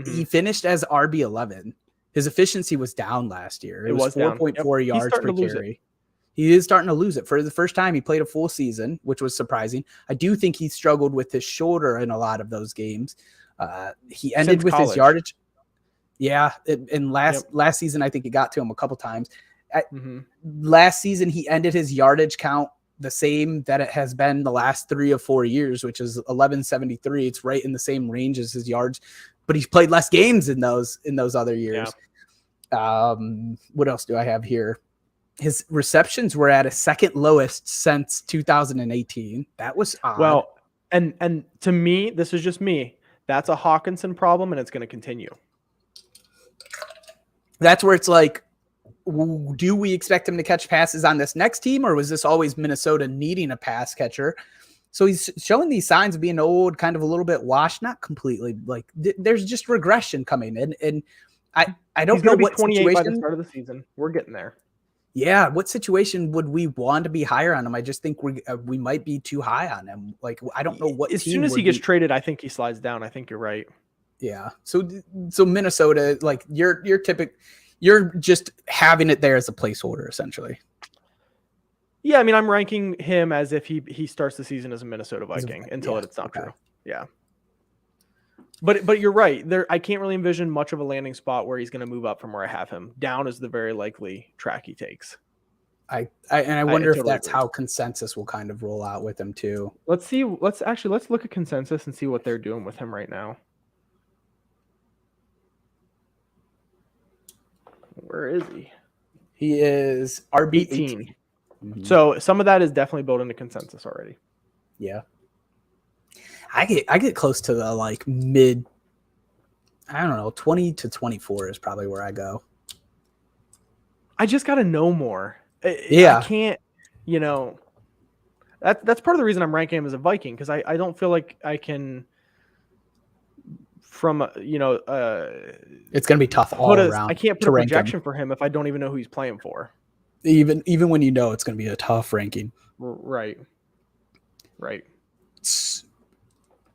He finished as RB11. His efficiency was down last year. It was 4.4 yards per carry. He is starting to lose it. For the first time, he played a full season, which was surprising. I do think he struggled with his shoulder in a lot of those games. He ended with his yardage. Yeah, in last season, I think it got to him a couple times. Last season, he ended his yardage count the same that it has been the last 3 or 4 years, which is 1173. It's right in the same range as his yards, but he's played less games in those other years. Yeah. What else do I have here? His receptions were at a second lowest since 2018. That was odd. Well, and to me, this is just me. That's a Hawkinson problem, and it's going to continue. That's where it's like, do we expect him to catch passes on this next team, or was this always Minnesota needing a pass catcher? So he's showing these signs of being old, kind of a little bit washed, not completely. Like there's just regression coming in, and I don't know what 28 situation. By the start of the season. We're getting there. Yeah, what situation would we want to be higher on him? I just think we might be too high on him. Like I don't know what. As soon as he gets traded, I think he slides down. I think you're right. Yeah. So Minnesota, like you're just having it there as a placeholder essentially. Yeah, I mean, I'm ranking him as if he starts the season as a Minnesota Viking until it's not true. Yeah. But you're right. I can't really envision much of a landing spot where he's going to move up from where I have him. Down is the very likely track he takes. I wonder if totally that's agree. how consensus will kind of roll out with him too. Let's see. Let's look at consensus and see what they're doing with him right now. Where is he? He is RB18. Mm-hmm. So some of that is definitely built into consensus already. Yeah. I get close to the like mid, I don't know, 20 to 24 is probably where I go. I just got to know more. Yeah. I can't, that's part of the reason I'm ranking him as a Viking, because I don't feel like I can, from, it's going to be tough all around. I can't put a projection for him if I don't even know who he's playing for. Even when you know it's going to be a tough ranking. Right.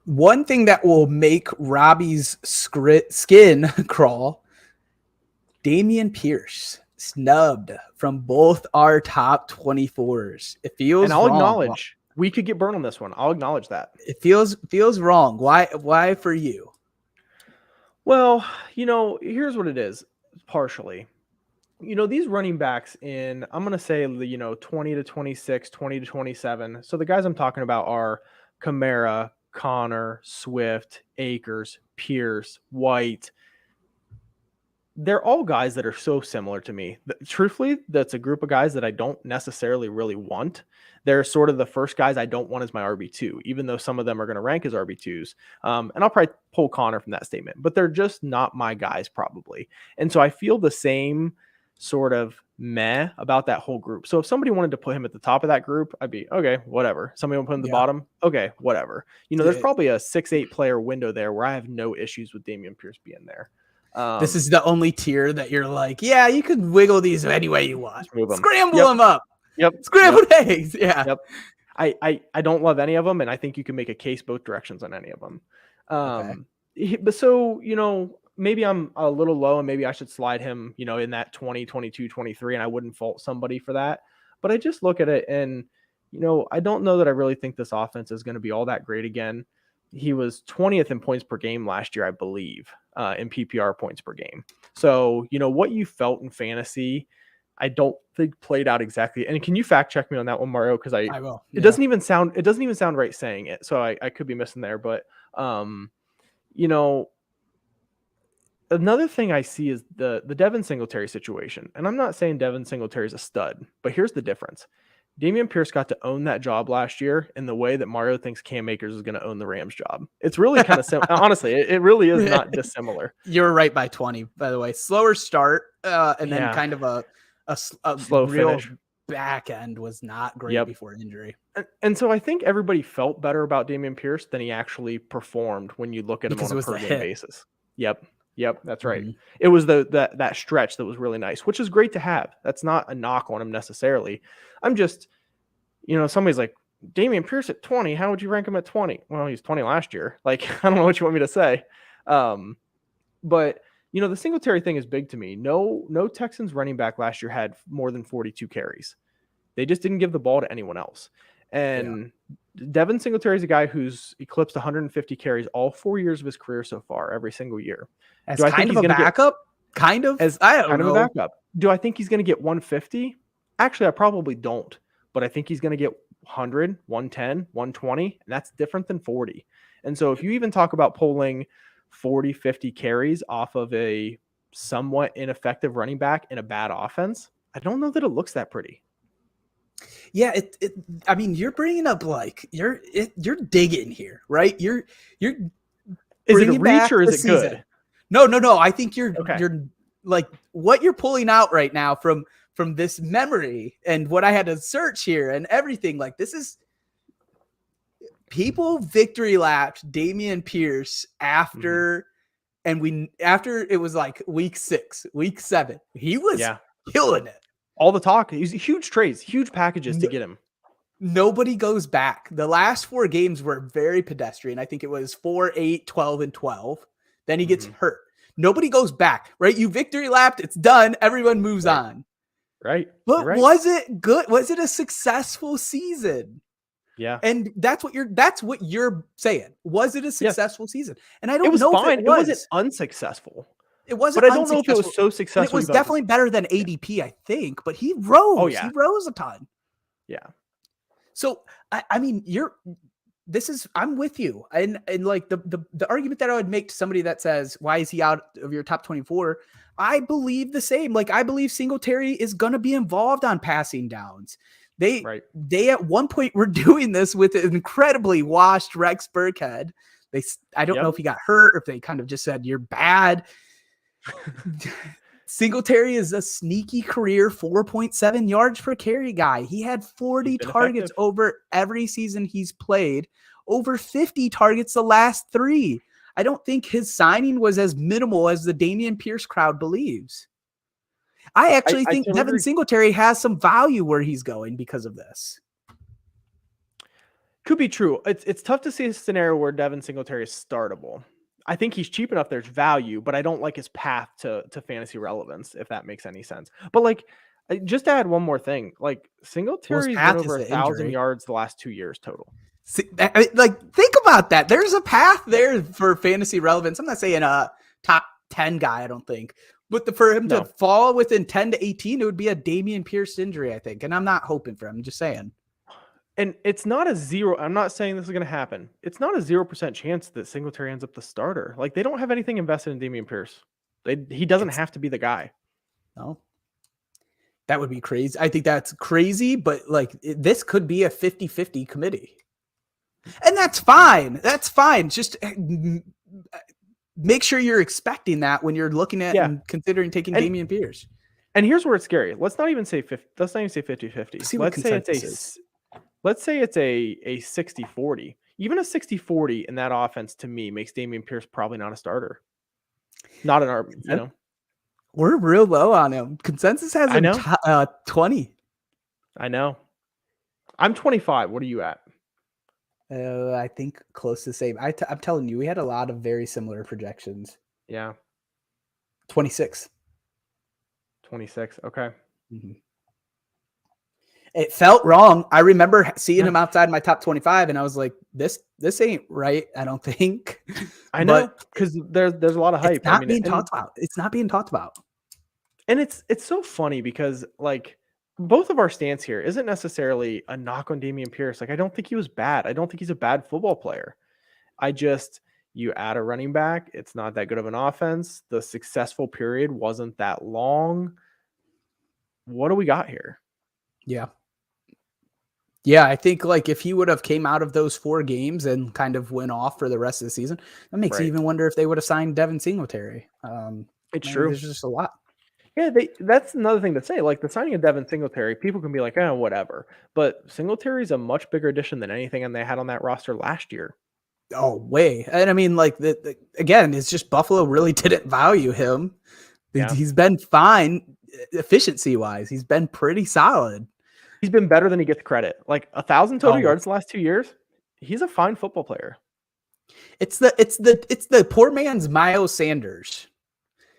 One thing that will make Robbie's skin crawl, Dameon Pierce snubbed from both our top 24s. It feels and I'll wrong. Acknowledge we could get burned on this one. I'll acknowledge that. It feels wrong. Why for you? Well, here's what it is. Partially. These running backs in, I'm going to say, 20 to 26, 20 to 27. So the guys I'm talking about are Kamara, Connor, Swift, Akers, Pierce, White. They're all guys that are so similar to me. Truthfully, that's a group of guys that I don't necessarily really want. They're sort of the first guys I don't want as my RB2, even though some of them are going to rank as RB2s. And I'll probably pull Connor from that statement, but they're just not my guys probably. And so I feel the same sort of meh about that whole group. So if somebody wanted to put him at the top of that group, I'd be okay, whatever. Somebody will put him at the bottom, okay, whatever. There's probably a 6-8 player window there where I have no issues with Dameon Pierce being there. This is the only tier that you're like, yeah, you could wiggle these any way you want. Scramble them up. Yep. Scrambled eggs. Yeah. Yep. I don't love any of them, and I think you can make a case both directions on any of them. But so, maybe I'm a little low and maybe I should slide him, in that 20, 22, 23, and I wouldn't fault somebody for that. But I just look at it and, I don't know that I really think this offense is going to be all that great again. He was 20th in points per game last year, I believe, in PPR points per game. So, what you felt in fantasy, I don't think played out exactly. And can you fact check me on that one, Mario? Because I will. Yeah. It doesn't even sound right saying it. So I could be missing there. But, another thing I see is the Devin Singletary situation. And I'm not saying Devin Singletary is a stud, but here's the difference. Dameon Pierce got to own that job last year in the way that Mario thinks Cam Akers is going to own the Rams job. It's really kind of similar. Honestly, it really is not dissimilar. You're right by 20, by the way. Slower start and then kind of a slow real finish. Back end was not great before injury. And so I think everybody felt better about Dameon Pierce than he actually performed when you look at him on a per game basis. Yep, that's right. Mm-hmm. It was that stretch that was really nice, which is great to have. That's not a knock on him necessarily. I'm just, somebody's like, Dameon Pierce at 20, how would you rank him at 20? Well, he's 20 last year. Like, I don't know what you want me to say. But, the Singletary thing is big to me. No Texans running back last year had more than 42 carries. They just didn't give the ball to anyone else. And Devin Singletary is a guy who's eclipsed 150 carries all 4 years of his career so far, every single year. As kind of a backup? I don't know. Of a backup. Do I think he's going to get 150? Actually, I probably don't. But I think he's going to get 100, 110, 120, and that's different than 40. And so if you even talk about pulling 40, 50 carries off of a somewhat ineffective running back in a bad offense, I don't know that it looks that pretty. Yeah, I mean, you're bringing up like you're digging here, right? You're is it a reach or is it good? No. I think you're like what you're pulling out right now from this memory and what I had to search here and everything. Like this is people victory lapped Dameon Pierce after it was like week 6, week 7. He was killing it. All the talk. He's huge trades, huge packages to get him. Nobody goes back. The last 4 games were very pedestrian. I think it was 4, 8, 12, and 12. Then he gets hurt. Nobody goes back, right? You victory lapped. It's done. Everyone moves on. Right. But was it good? Was it a successful season? Yeah. And that's what you're saying. Was it a successful season? And I don't it was know fine. if it was. It wasn't unsuccessful. It wasn't. But I don't know if it was so successful. And it was definitely better than ADP, I think. But he rose. Oh, yeah. He rose a ton. Yeah. So I mean, I'm with you. And like the argument that I would make to somebody that says, why is he out of your top 24? I believe the same. Like, I believe Singletary is going to be involved on passing downs. They at one point were doing this with an incredibly washed Rex Burkhead. I don't know if he got hurt or if they kind of just said, you're bad. Singletary is a sneaky career 4.7 yards per carry guy. He had 40 targets over every season he's played, over 50 targets the last 3. I don't think his signing was as minimal as the Dameon Pierce crowd believes. I actually think Devin Singletary has some value where he's going because of this. Could be true. It's tough to see a scenario where Devin Singletary is startable. I think he's cheap enough. There's value, but I don't like his path to fantasy relevance, if that makes any sense. But like, just to add one more thing, like Singletary's been over 1,000 yards the last 2 years total. See, like, think about that. There's a path there for fantasy relevance. I'm not saying a top 10 guy, I don't think. But for him to fall within 10 to 18, it would be a Dameon Pierce injury, I think. And I'm not hoping for him. I'm just saying. And it's not a zero. I'm not saying this is going to happen. It's not a 0% chance that Singletary ends up the starter. Like, they don't have anything invested in Dameon Pierce. He doesn't have to be the guy. No. That would be crazy. I think that's crazy, but like, this could be a 50-50 committee. And that's fine. That's fine. Just make sure you're expecting that when you're looking at and considering taking Dameon Pierce. And here's where it's scary. Let's not even say 50. Let's not even say 50-50. Let's say it's a 60-40. Even a 60-40 in that offense, to me, makes Dameon Pierce probably not a starter. Not an RB, you know. We're real low on him. Consensus has him 20. I know. I'm 25. What are you at? I think close to the same. I'm telling you, we had a lot of very similar projections. Yeah. 26. 26. Okay. Mm-hmm. It felt wrong. I remember seeing him outside my top 25, and I was like, "This ain't right." I don't think. I know, because there's a lot of hype. It's not being talked about. It's not being talked about. And it's so funny because like both of our stance here isn't necessarily a knock on Dameon Pierce. Like, I don't think he was bad. I don't think he's a bad football player. You add a running back. It's not that good of an offense. The successful period wasn't that long. What do we got here? Yeah. Yeah, I think like if he would have came out of those 4 games and kind of went off for the rest of the season, that makes you even wonder if they would have signed Devin Singletary. It's true. There's just a lot. Yeah, that's another thing to say. Like, the signing of Devin Singletary, people can be like, oh, whatever. But Singletary is a much bigger addition than anything they had on that roster last year. Oh, way. And I mean, like, again, it's just Buffalo really didn't value him. Yeah. He's been fine efficiency-wise. He's been pretty solid. He's been better than he gets credit. Like, 1,000 total yards the last 2 years. He's a fine football player. It's the poor man's Miles Sanders,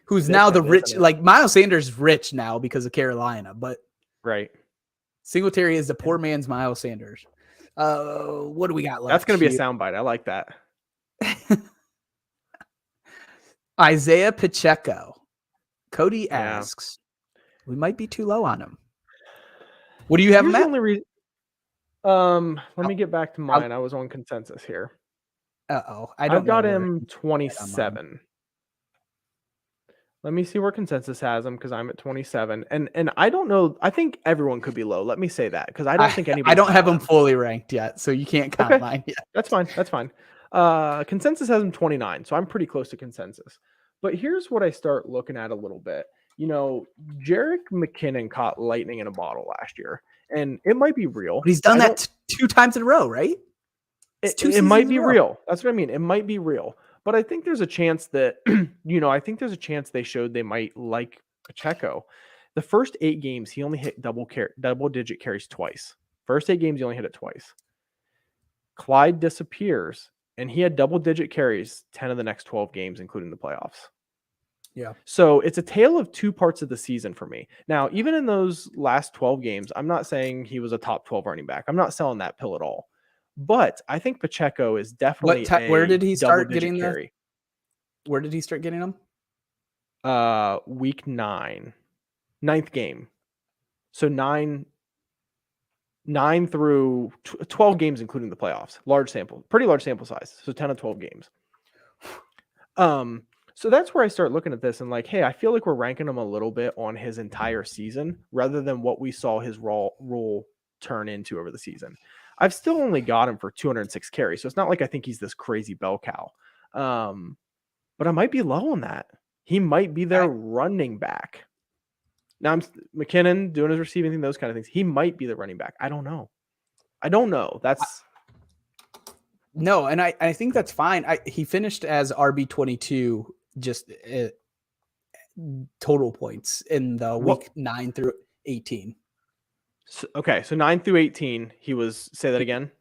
who's now the rich. Like, Miles Sanders is rich now because of Carolina, but Singletary is the poor man's Miles Sanders. What do we got left? That's going to be a soundbite. I like that. Isaiah Pacheco. Cody asks, we might be too low on him. What do you have him at? Let me get back to mine. I was on consensus here. I've got him 27. Let me see where consensus has him, because I'm at 27. And I don't know. I think everyone could be low. Let me say that, because I don't think anybody. I don't have him fully ranked yet, so you can't count mine yet. That's fine. That's fine. Consensus has him 29, so I'm pretty close to consensus. But here's what I start looking at a little bit. You know, Jerick McKinnon caught lightning in a bottle last year, and it might be real. But he's done that 2 times in a row, right? It might be real. That's what I mean. It might be real. But I think there's a chance that, I think there's a chance they showed they might like Pacheco. The first 8 games, he only hit double-digit carries twice. First 8 games, he only hit it twice. Clyde disappears, and he had double-digit carries 10 of the next 12 games, including the playoffs. Yeah. So it's a tale of two parts of the season for me. Now, even in those last 12 games, I'm not saying he was a top 12 running back. I'm not selling that pill at all. But I think Pacheco is definitely Where did he start double-digit getting carry. Where did he start getting them? Week 9, 9th game. So 9 through 12 games, including the playoffs. Pretty large sample size. So 10 of 12 games. So that's where I start looking at this and like, hey, I feel like we're ranking him a little bit on his entire season rather than what we saw his role turn into over the season. I've still only got him for 206 carries, so it's not like I think he's this crazy bell cow. But I might be low on that. He might be their running back. Now McKinnon doing his receiving thing, those kind of things. He might be the running back. I don't know. That's no, and I think that's fine. He finished as RB22, just total points in the week 9 through 18. So 9 through 18, he was. Say that again.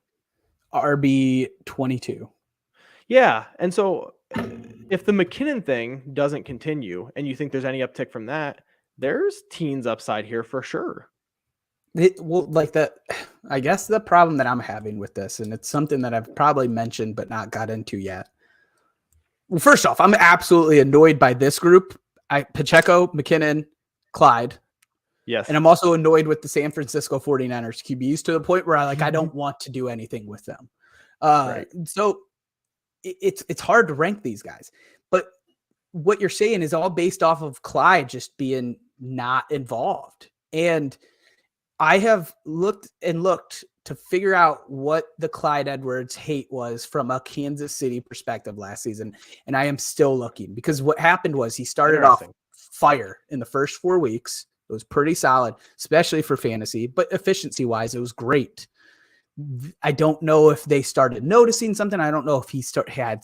RB22. Yeah, and so if the McKinnon thing doesn't continue, and you think there's any uptick from that, there's teens upside here for sure. I guess the problem that I'm having with this, and it's something that I've probably mentioned but not got into yet. Well, first off, I'm absolutely annoyed by this group. Pacheco, McKinnon, Clyde. Yes. And I'm also annoyed with the San Francisco 49ers QBs to the point where I don't want to do anything with them. Right. So it's hard to rank these guys. But what you're saying is all based off of Clyde just being not involved. And I have looked to figure out what the Clyde Edwards hate was from a Kansas City perspective last season. And I am still looking because what happened was he started off fire in the first 4 weeks. It was pretty solid, especially for fantasy, but efficiency wise, it was great. I don't know if they started noticing something. I don't know if he had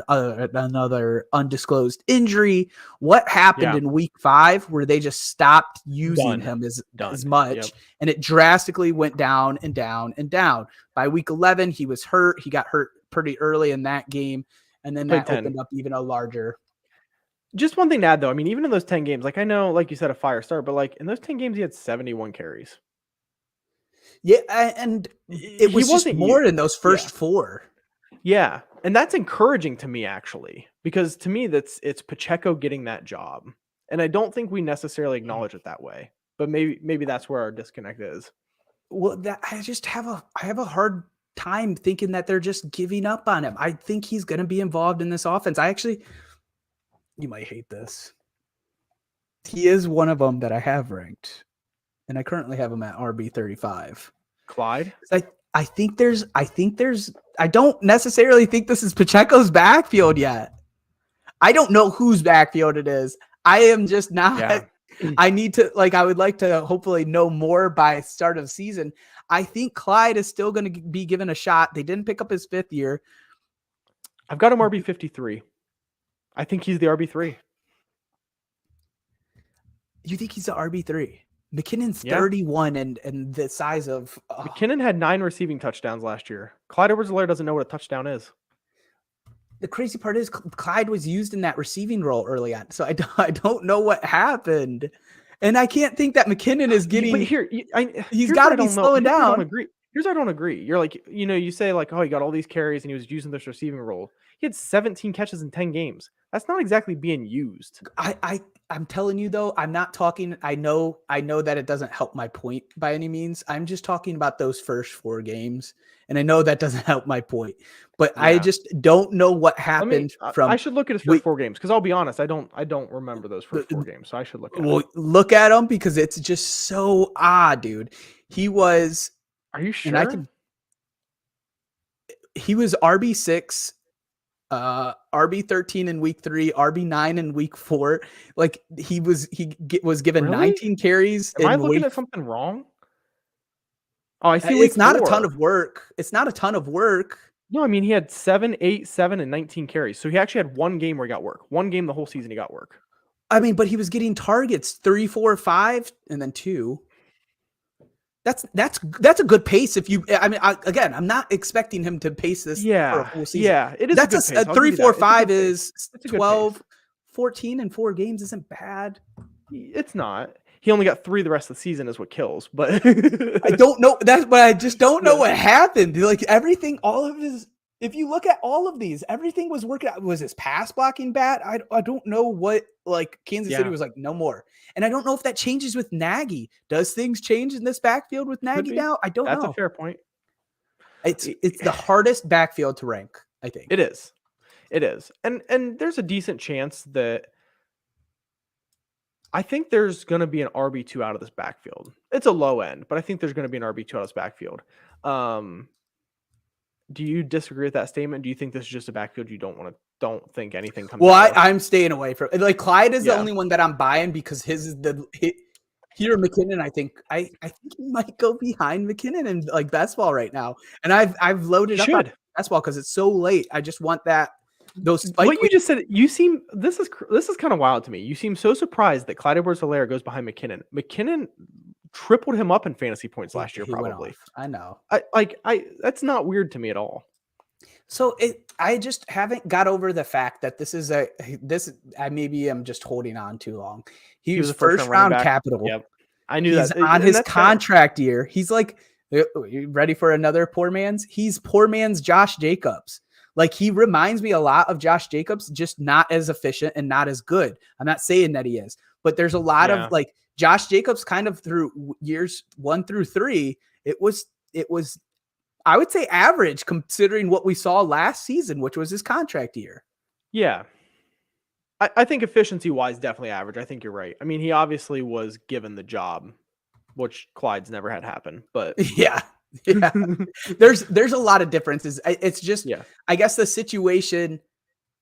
another undisclosed injury. What happened in week 5 where they just stopped using him as much, and it drastically went down and down and down. By week 11, he was hurt. He got hurt pretty early in that game, and then that opened up even a larger. Just one thing to add, though. I mean, even in those 10 games, like I know, like you said, a fire start, but like in those 10 games, he had 71 carries. Yeah, and it was just more in those first 4. Yeah, and that's encouraging to me, actually, because to me, it's Pacheco getting that job. And I don't think we necessarily acknowledge it that way. But maybe that's where our disconnect is. Well, I have a hard time thinking that they're just giving up on him. I think he's going to be involved in this offense. You might hate this. He is one of them that I have ranked, and I currently have him at RB35. Clyde? I don't necessarily think this is Pacheco's backfield yet. I don't know whose backfield it is. I am just not. Yeah. I would like to hopefully know more by start of season. I think Clyde is still going to be given a shot. They didn't pick up his 5th year. I've got him RB53. I think he's the RB3. You think he's the RB3? McKinnon's 31 and the size of... McKinnon had 9 receiving touchdowns last year. Clyde Edwards-Helaire doesn't know what a touchdown is. The crazy part is Clyde was used in that receiving role early on, so I don't know what happened. And I can't think that McKinnon is getting... But he's got to be slowing down. Here's where I don't agree. You're like, you say like, oh, he got all these carries and he was using this receiving role. He had 17 catches in 10 games. That's not exactly being used. I'm telling you though, I'm not talking. I know that it doesn't help my point by any means. I'm just talking about those first 4 games, and I know that doesn't help my point. But I just don't know what happened I should look at his first 4 games because I'll be honest, I don't remember those first 4 games, so I should look at them. Look at them because it's just so odd, dude. He was. Are you sure? He was RB6. RB13 in week 3, RB9 in week 4. Like he was given 19 carries. Am I looking at something wrong? Oh, I see. It's not a ton of work. No, I mean he had 7, 8, 7, and 19 carries. So he actually had 1 game where he got work. 1 game the whole season he got work. I mean, but he was getting targets 3, 4, 5, and then 2. That's a good pace. If you, I mean, again, I'm not expecting him to pace this for a full season. Yeah, it is. That's a good pace. 3, 4, 5 is It's a good 12, pace. 14 in 4 games isn't bad. It's not. He only got 3 the rest of the season is what kills. But I don't know. That's but I just don't know what happened. Like everything, all of his. If you look at all of these, everything was working out. Was his pass blocking bad? I don't know what, like Kansas City was like, no more. And I don't know if that changes with Nagy. Does things change in this backfield with Nagy now? I don't know. That's a fair point. It's the hardest backfield to rank, I think. It is. It is. And there's a decent chance that I think there's going to be an RB2 out of this backfield. It's a low end, but I think there's going to be an RB2 out of this backfield. Do you disagree with that statement? Do you think this is just a backfield you don't think anything comes out of? I'm staying away from it. Like Clyde is the only one that I'm buying because his is here McKinnon. I think he might go behind McKinnon in like best ball right now. And I've loaded up on best ball because it's so late. I just want those. What you just said, you seem this is kind of wild to me. You seem so surprised that Clyde Edwards-Helaire goes behind McKinnon. McKinnon tripled him up in fantasy points last year, probably. I know. I that's not weird to me at all. So I just haven't got over the fact that I maybe am just holding on too long. He was first round capital. Yep. I knew he's that on his contract year. He's like, you ready for another poor man's? He's poor man's Josh Jacobs. Like he reminds me a lot of Josh Jacobs, just not as efficient and not as good. I'm not saying that he is, but there's a lot of like Josh Jacobs kind of through years 1 through 3. It was, I would say average considering what we saw last season, which was his contract year. Yeah. I think efficiency wise, definitely average. I think you're right. I mean, he obviously was given the job, which Clyde's never had happen, but yeah. There's a lot of differences. It's just, I guess the situation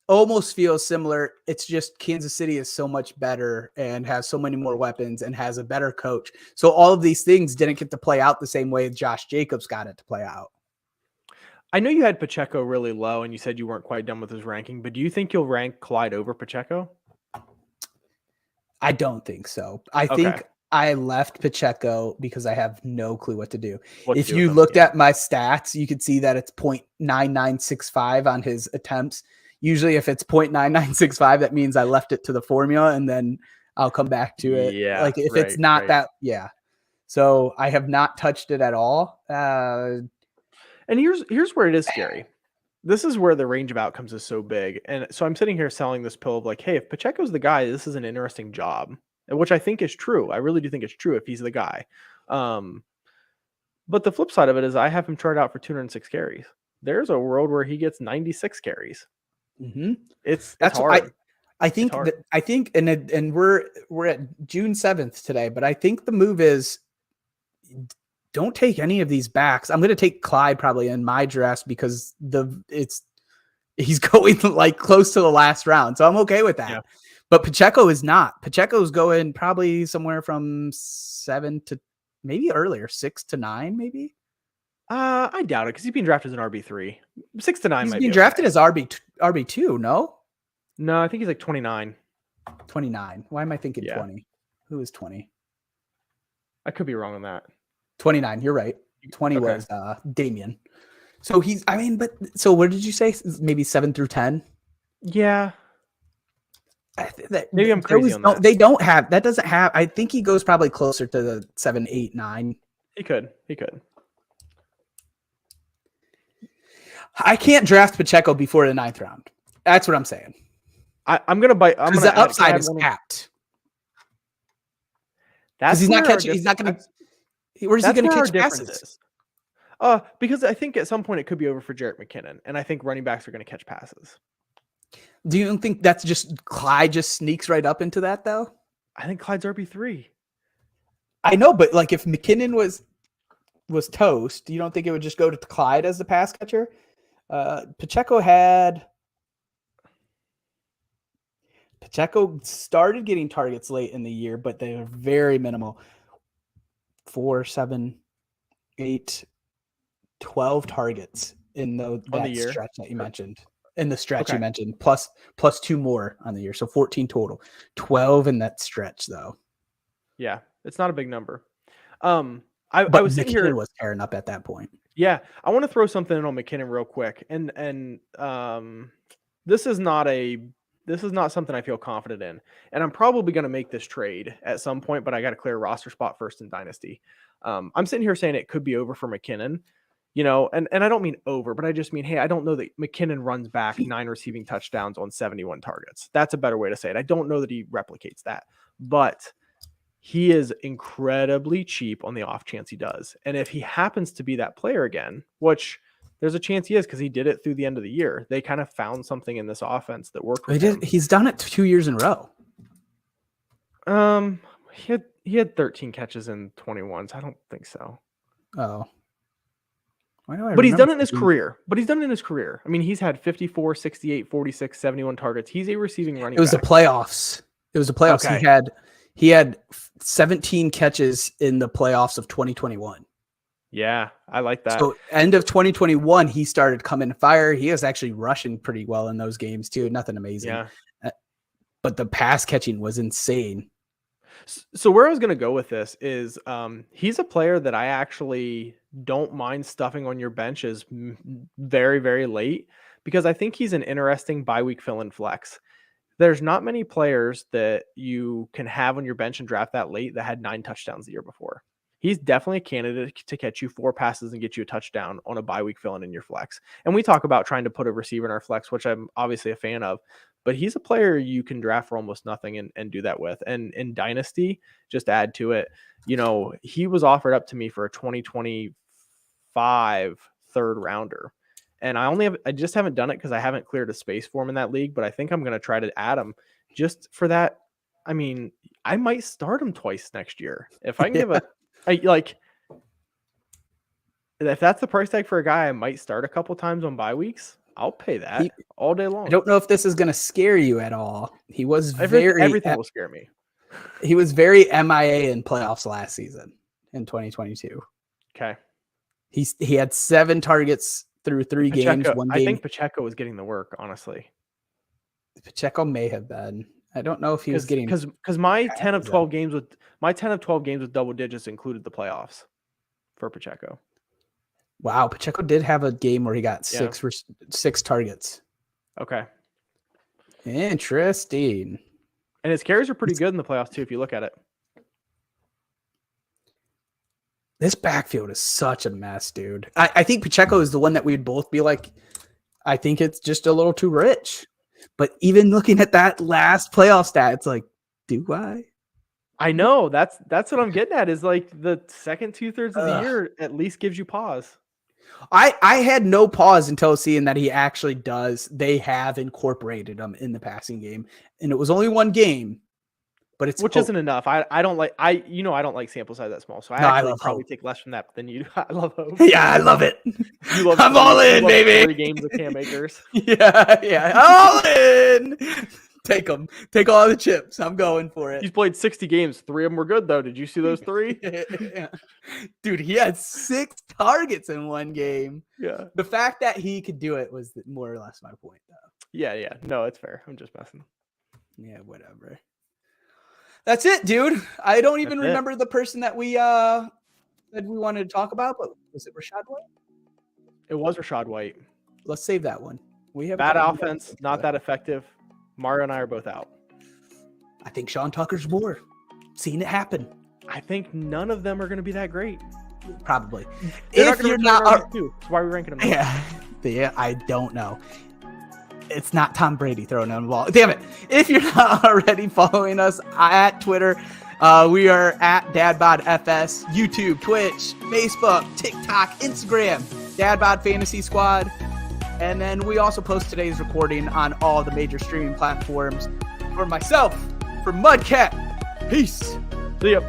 almost feels similar. It's just Kansas City is so much better and has so many more weapons and has a better coach. So all of these things didn't get to play out the same way Josh Jacobs got it to play out. I know you had Pacheco really low and you said you weren't quite done with his ranking, but do you think you'll rank Clyde over Pacheco? I don't think so. I think I left Pacheco because I have no clue what to do. If you looked at my stats, you could see that it's 0.9965 on his attempts. Usually if it's 0.9965, that means I left it to the formula and then I'll come back to it. Yeah. Like if it's not that, So I have not touched it at all. And here's where it is scary. This is where the range of outcomes is so big. And so I'm sitting here selling this pill of like, hey, if Pacheco's the guy, this is an interesting job, which I think is true. I really do think it's true if he's the guy. But the flip side of it is I have him charted out for 206 carries. There's a world where he gets 96 carries. Mm-hmm. That's hard. I think and we're at June 7th today, but I think the move is don't take any of these backs. I'm going to take Clyde probably in my drafts because he's going like close to the last round. So I'm okay with that. Yeah. But Pacheco is not. Pacheco's going probably somewhere from 7 to maybe earlier, 6 to 9, maybe. I doubt it because he's being drafted as an RB3. 6 to 9 he's might being be drafted as RB2, no? No, I think he's like 29. 29. Why am I thinking 20? Who is 20? I could be wrong on that. 29, you're right. 20 was Dameon. So so what did you say? Maybe 7 through 10? Yeah. Maybe I'm crazy on that. They don't have, that doesn't have, I think he goes probably closer to the 7, 8, 9. He could. I can't draft Pacheco before the 9th round. That's what I'm saying. I'm going to bite. Because the upside is capped. Because he's not catching, he's not going to, where's he going to catch passes? Because I think at some point it could be over for Jerick McKinnon, and I think running backs are going to catch passes. Do you think that's just Clyde just sneaks right up into that though? I think Clyde's RB3. I know, but like if McKinnon was toast, you don't think it would just go to Clyde as the pass catcher? Pacheco started getting targets late in the year, but they were very minimal. 4, 7, 8, 12 targets in that stretch that you mentioned. In the stretch you mentioned, plus 2 more on the year. So 14 total. 12 in that stretch though. Yeah, it's not a big number. I But was sitting McKinnon here. was tearing up at that point. Yeah, I want to throw something in on McKinnon real quick, and this is not something I feel confident in, and I'm probably going to make this trade at some point, but I got to clear a roster spot first in Dynasty. I'm sitting here saying it could be over for McKinnon, and I don't mean over, but I just mean, hey, I don't know that McKinnon runs back 9 receiving touchdowns on 71 targets. That's a better way to say it. I don't know that he replicates that, but he is incredibly cheap on the off chance he does. And if he happens to be that player again, which there's a chance he is because he did it through the end of the year, they kind of found something in this offense that worked with him. He's done it 2 years in a row. He had 13 catches in 21, so I don't think so. Oh. But he's done it in his career. I mean, he's had 54, 68, 46, 71 targets. He's a receiving running back. It was the playoffs. Okay. He had 17 catches in the playoffs of 2021. Yeah, I like that. So end of 2021, he started coming fire. He was actually rushing pretty well in those games too. Nothing amazing. Yeah. But the pass catching was insane. So where I was going to go with this is he's a player that I actually don't mind stuffing on your benches very, very late because I think he's an interesting bye week fill-in flex. There's not many players that you can have on your bench and draft that late that had 9 touchdowns the year before. He's definitely a candidate to catch you 4 passes and get you a touchdown on a bye week fill-in in your flex. And we talk about trying to put a receiver in our flex, which I'm obviously a fan of, but he's a player you can draft for almost nothing and do that with. And in Dynasty, just add to it, he was offered up to me for a 2025 third rounder. And I just haven't done it because I haven't cleared a space for him in that league, but I think I'm going to try to add him just for that. I mean, I might start him twice next year. If I can if that's the price tag for a guy I might start a couple times on bye weeks, I'll pay that all day long. I don't know if this is going to scare you at all. He was everything will scare me. He was very MIA in playoffs last season in 2022. Okay. He had 7 targets through 3 games. One game. I think Pacheco was getting the work, honestly. Pacheco may have been. I don't know if he was getting because my 10 of 12 games with double digits included the playoffs for Pacheco. Wow, Pacheco did have a game where he got 6 targets. Okay. Interesting. And his carries are pretty good in the playoffs too, if you look at it. This backfield is such a mess, dude. I think Pacheco is the one that we'd both be like, I think it's just a little too rich. But even looking at that last playoff stat, it's like, do I? I know. That's what I'm getting at is like the second 2/3 of the year at least gives you pause. I had no pause until seeing that he actually does. They have incorporated him in the passing game. And it was only 1 game. But it's isn't enough. I don't like sample size that small. So I probably take less from that than you do. I love hope. Yeah, I love it. I'm all in, baby. 3 games of Cam Akers. Yeah. All in. Take them. Take all the chips. I'm going for it. He's played 60 games. 3 of them were good, though. Did you see those 3? Yeah. Dude, he had 6 targets in 1 game. Yeah. The fact that he could do it was more or less my point, though. Yeah. No, it's fair. I'm just messing. Yeah, whatever. That's it, dude. I don't even remember the person that we said we wanted to talk about, but was it Rachaad White? It was Rachaad White. Let's save that one. We have bad offense, not that effective. Mario and I are both out. I think Sean Tucker's more. Seen it happen. I think none of them are going to be that great. Probably. If you're not, that's why we're ranking them. Yeah, I don't know. It's not Tom Brady throwing on the ball. Damn it. If you're not already following us at Twitter, we are at DadBodFS, YouTube, Twitch, Facebook, TikTok, Instagram, DadBod Fantasy Squad. And then we also post today's recording on all the major streaming platforms. For myself, for Mudcat, peace. See ya.